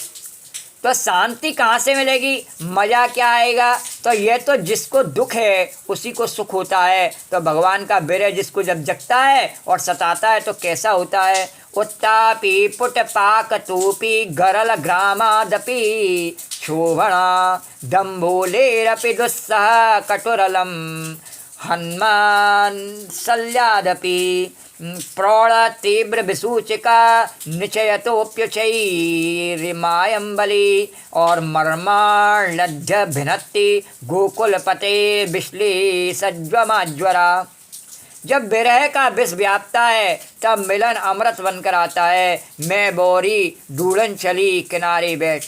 तो शांति कहाँ से मिलेगी? मजा क्या आएगा? तो ये तो जिसको दुख है उसी को सुख होता है। तो भगवान का विरह जिसको जब जगता है और सताता है तो कैसा होता है? उत्तापी पुट पाक तूपी गरल ग्रामादपि क्षोभणा दम्भोलेरपि दुस्सह कटुरलम हनुमान शल्यादपि प्रौढ़ तीव्र विसूचिका निचयतोप्यचैरिमायम्बली और मर्मालध्य भिनत्ति गोकुलपते विश्लेषज्वमाज्वरा। जब विरह का विष व्यापता है तब मिलन अमृत बनकर आता है। मैं बोरी ढूंढन चली किनारे बैठ,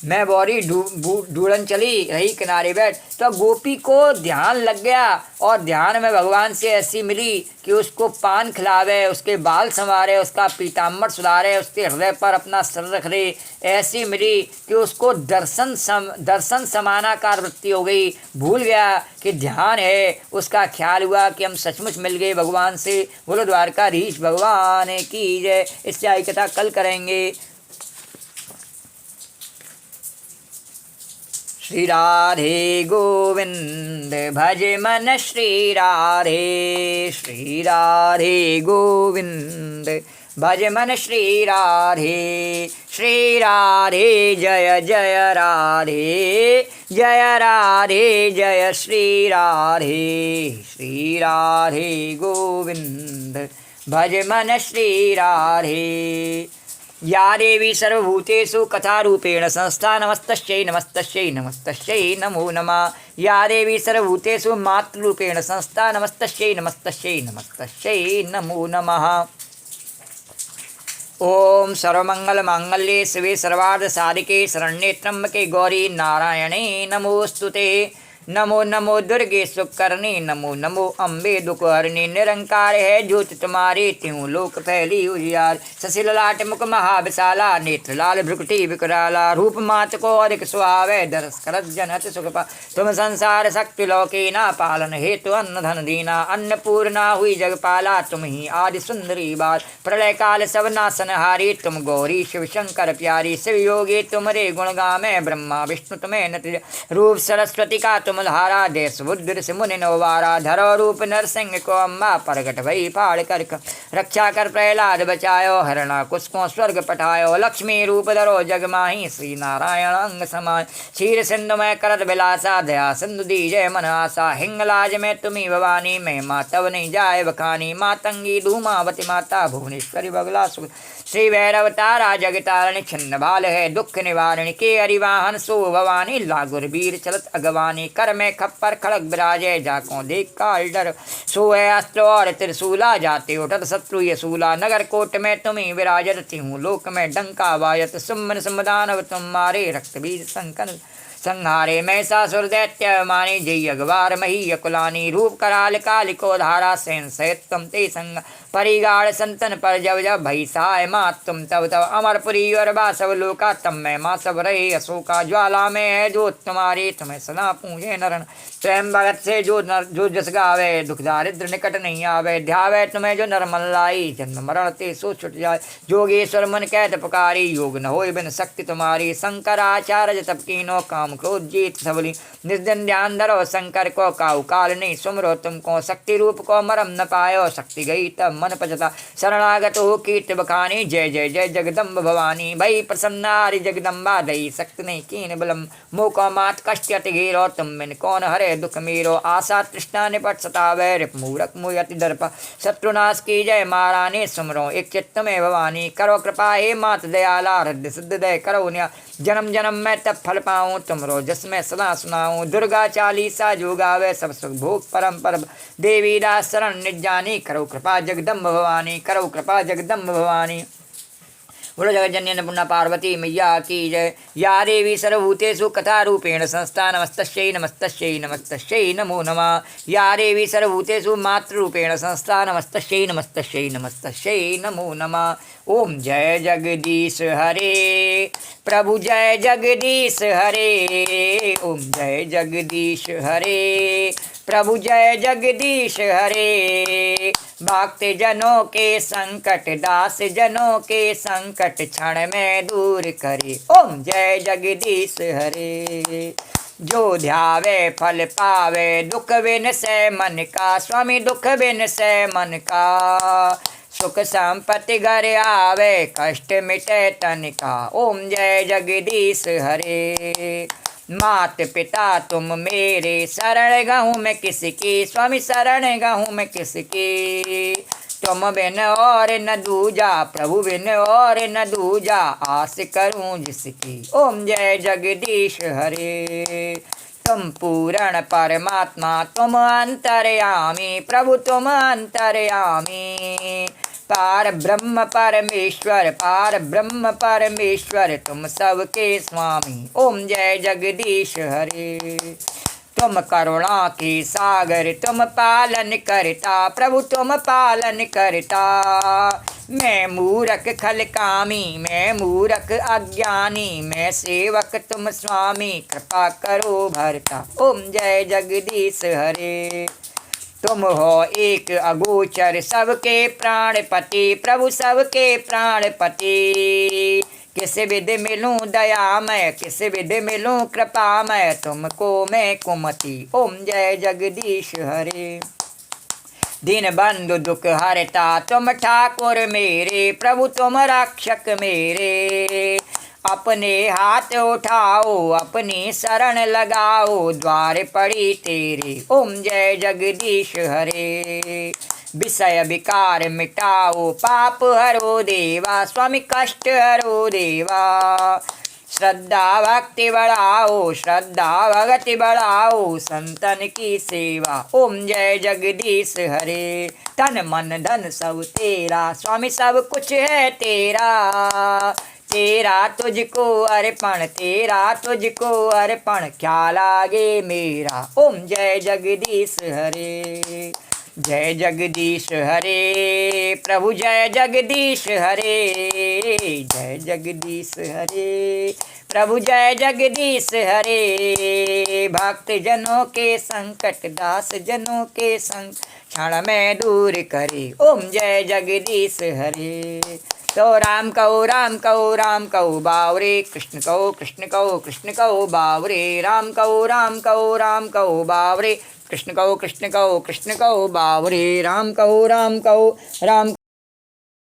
मैं बोरी ढूंढन चली रही किनारे बैठ। तो गोपी को ध्यान लग गया और ध्यान में भगवान से ऐसी मिली कि उसको पान खिलावे, उसके बाल संवारे, उसका पीताम्बर सुधारे, उसके हृदय पर अपना सिर रख दे। ऐसी मिली कि उसको दर्शन समानाकार वृत्ति हो गई। भूल गया कि ध्यान है, उसका ख्याल हुआ कि हम सचमुच मिल गए भगवान से। बोलो द्वारकाधीश भगवान की जय। इससे आई कथा कल करेंगे। श्री राधे गोविंद भज मन श्री राधे, श्री राधे गोविंद भज मन श्री राधे, श्री राधे जय जय राधे, जय राधे जय श्री राधे, श्री राधे गोविंद भज मन श्री राधे। या देवी सर्वभूतेषु कथारूपेण संस्था नमस्तस्यै नमस्तस्यै नमस्तस्यै नमो नमः। या देवी सर्वभूतेषु मातृरूपेण संस्था नमस्तस्यै नमस्तस्यै नमस्तस्यै नमो नमः। ओम सर्वमंगलमांगल्ये शिवे सर्वार्थसाधिके शरण्ये त्र्यंबके गौरी नारायणे नमोस्तुते। नमो नमो दुर्गे सुकर्णी, नमो नमो अम्बे दुखहरिणी। निरंकार है ज्योति तुम्हारी, त्यों लोक फैली उजियार। शशिल लाट मुख महाविशाला, नेत्र लाल भ्रुकुटी विकराला। रूप मात को अधिक सुहावे, दरस करत जनत सुख पा। तुम संसार शक्ति लौकी ना, पालन हेतु अन्न धन दीना। अन्नपूर्णा हुई जगपाला, तुम ही आदि सुंदरी बार। प्रलय काल सब नासनहारी, तुम गौरी शिव शंकर प्यारी। शिव योगी तुम्हारे गुण गामे, ब्रह्मा विष्णु तुम्हें नत। रूप सरस्वती का तुम धारा, देश बुद्ध से मुनि नवारा। धरो रूप नरसिंह को अम्बा, प्रगट भई फाड़ कर रक्षा कर प्रहलाद बचायो। हरणा कुश को स्वर्ग पठायो, लक्ष्मी रूप धरो जग माही। श्री नारायण अंग समाय, क्षीर सिंधु में करत विलासा। दया सिंधु दीजय मन आशा, हिंगलाज में तुम्ही भवानी। मैं मातव नहीं जाए बखानी, मातंगी धूमावती माता। भुवनेश्वरी बगला सुख, श्री भैरव तारा जगतारणी। छिन्न भाल है दुख निवारणी, के हरिवाहन सो भवानी। लागुर वीर चलत अगवानी, कर में खप्पर खड़ग विराजे। जाको देख काल डर, सो है अस्त्र और त्रिशूला। जाते उठत शत्रु ये सूला, नगर कोट में तुम्ही विराजत। त्यों लोक में डंका वाजत, सुमन समदानव तुम मारे। रक्त बीज संकन संहारे, महिषासुर दैत्य मानी। जय अगवार मही यकुलानी, रूप कराल कालिको धारा। सेन सहित तम ते संग परिगाढ़ संतन पर जब जब भई सहाय मात तुम तब तब अमरपुरी और बासव लोका तम में माँ सब रहे अशोका ज्वाला में है जोत तुम्हारी तुम्हें सदा पूजे नरण स्वयं भगत से जो जस गावे दुख दारिद्र निकट नहीं आवे ध्यावे तुम्हें जो नरमल लाई जन्म मरण ते सो छुट जाए जोगेश्वर मन कहत पुकारी योग न होय बिन शक्ति तुम्हारी शंकराचार्य तब कीनो काम क्रोध जीत सबली निज दिन ध्यान धरो शंकर को काउ काल नहीं सुमरो तुमको शक्ति रूप को मरम न पायो शक्ति गई तब मन पचता शरणागत हो कीर्त बखानी जय जय जय जगदम्ब भवानी भई प्रसन्नारि जगदम्बा दई शक्ति नहीं कीन बलम मोको मात कष्ट अति घेरो तुम बिन कौन हरे दुख मेरो आशा तृष्णा निपट सतावे रिप मूरख मुय अति दर्प शत्रुनाश की जय महारानी सुमरो एक चित्त में भवानी करो कृपा हे मात दयाला हृदय सिद्ध दय करो न्या जन्म जन्म में तब फल पाऊँ तुमरो जिसमें सदा सुनाऊँ दुर्गा चालीसा जो गावे सब सुख भोग परम पर देवी दास शरण निजानी करो कृपा जगदम्ब भवानी करो कृपा जगदम्ब भवानी बोलो जगज्जननी अन्नपूर्णा पार्वती मैया की जय या देवी सर्वभूतेषु कथारूपेण संस्था नमस्तस्यै नमस्तस्यै नमस्तस्यै नमो नमः या देवी सर्वभूतेषु मातृरूपेण संस्था नमस्तस्यै नमस्तस्यै नमस्तस्यै नमो नमः ओम जय जगदीश हरे प्रभु जय जगदीश हरे ओम जय जगदीश हरे प्रभु जय जगदीश हरे भक्त जनों के संकट दास जनों के संकट क्षण में दूर करे ओम जय जगदीश हरे जो ध्यावे फल पावे दुख बिन से मन का स्वामी दुख बिन से मन का सुख संपत्ति घर आवे कष्ट मिटे तन का ओम जय जगदीश हरे मात पिता तुम मेरे शरण गहूँ मैं किसकी स्वामी शरण गहूँ मैं किसकी तुम बिन और न दूजा प्रभु बिन और न दूजा आस करूँ जिसकी ओम जय जगदीश हरे तुम पूर्ण परमात्मा तुम अंतर्यामी प्रभु तुम अंतर्यामी पार ब्रह्म परमेश्वर तुम सबके स्वामी ओम जय जगदीश हरे तुम करुणा की सागर तुम पालन करता प्रभु तुम पालन करता मैं मूरख खल कामी मैं मूरख अज्ञानी मैं सेवक तुम स्वामी कृपा करो भरता ओम जय जगदीश हरे तुम हो एक अगोचर सबके प्राणपति प्रभु सबके प्राणपति किस विधि मिलूं दयामय किस विधि मिलूं कृपामय तुमको मैं कुमति ओम जय जगदीश हरे दीन बंधु दुख हरता तुम ठाकुर मेरे प्रभु तुम रक्षक मेरे अपने हाथ उठाओ अपनी शरण लगाओ द्वार पड़ी तेरे ओम जय जगदीश हरे विषय विकार मिटाओ पाप हरो देवा स्वामी कष्ट हरो देवा श्रद्धा भक्ति बढ़ाओ श्रद्धा भक्ति बढ़ाओ संतन की सेवा ओम जय जगदीश हरे तन मन धन सब तेरा स्वामी सब कुछ है तेरा तेरा तुझको अर्पण तेरा तुझको अर्पण क्या लागे मेरा ओम जय जगदीश हरे जय जगदीश हरे प्रभु जय जगदीश हरे जय जगदीश हरे प्रभु जय जगदीश हरे भक्त जनों के संकट दास जनों के संकट क्षण में दूर करे ओम जय जगदीश हरे तो राम कहो बावरे कृष्ण कहो बावरे राम कहो बावरे कृष्ण कहो बावरे राम कहो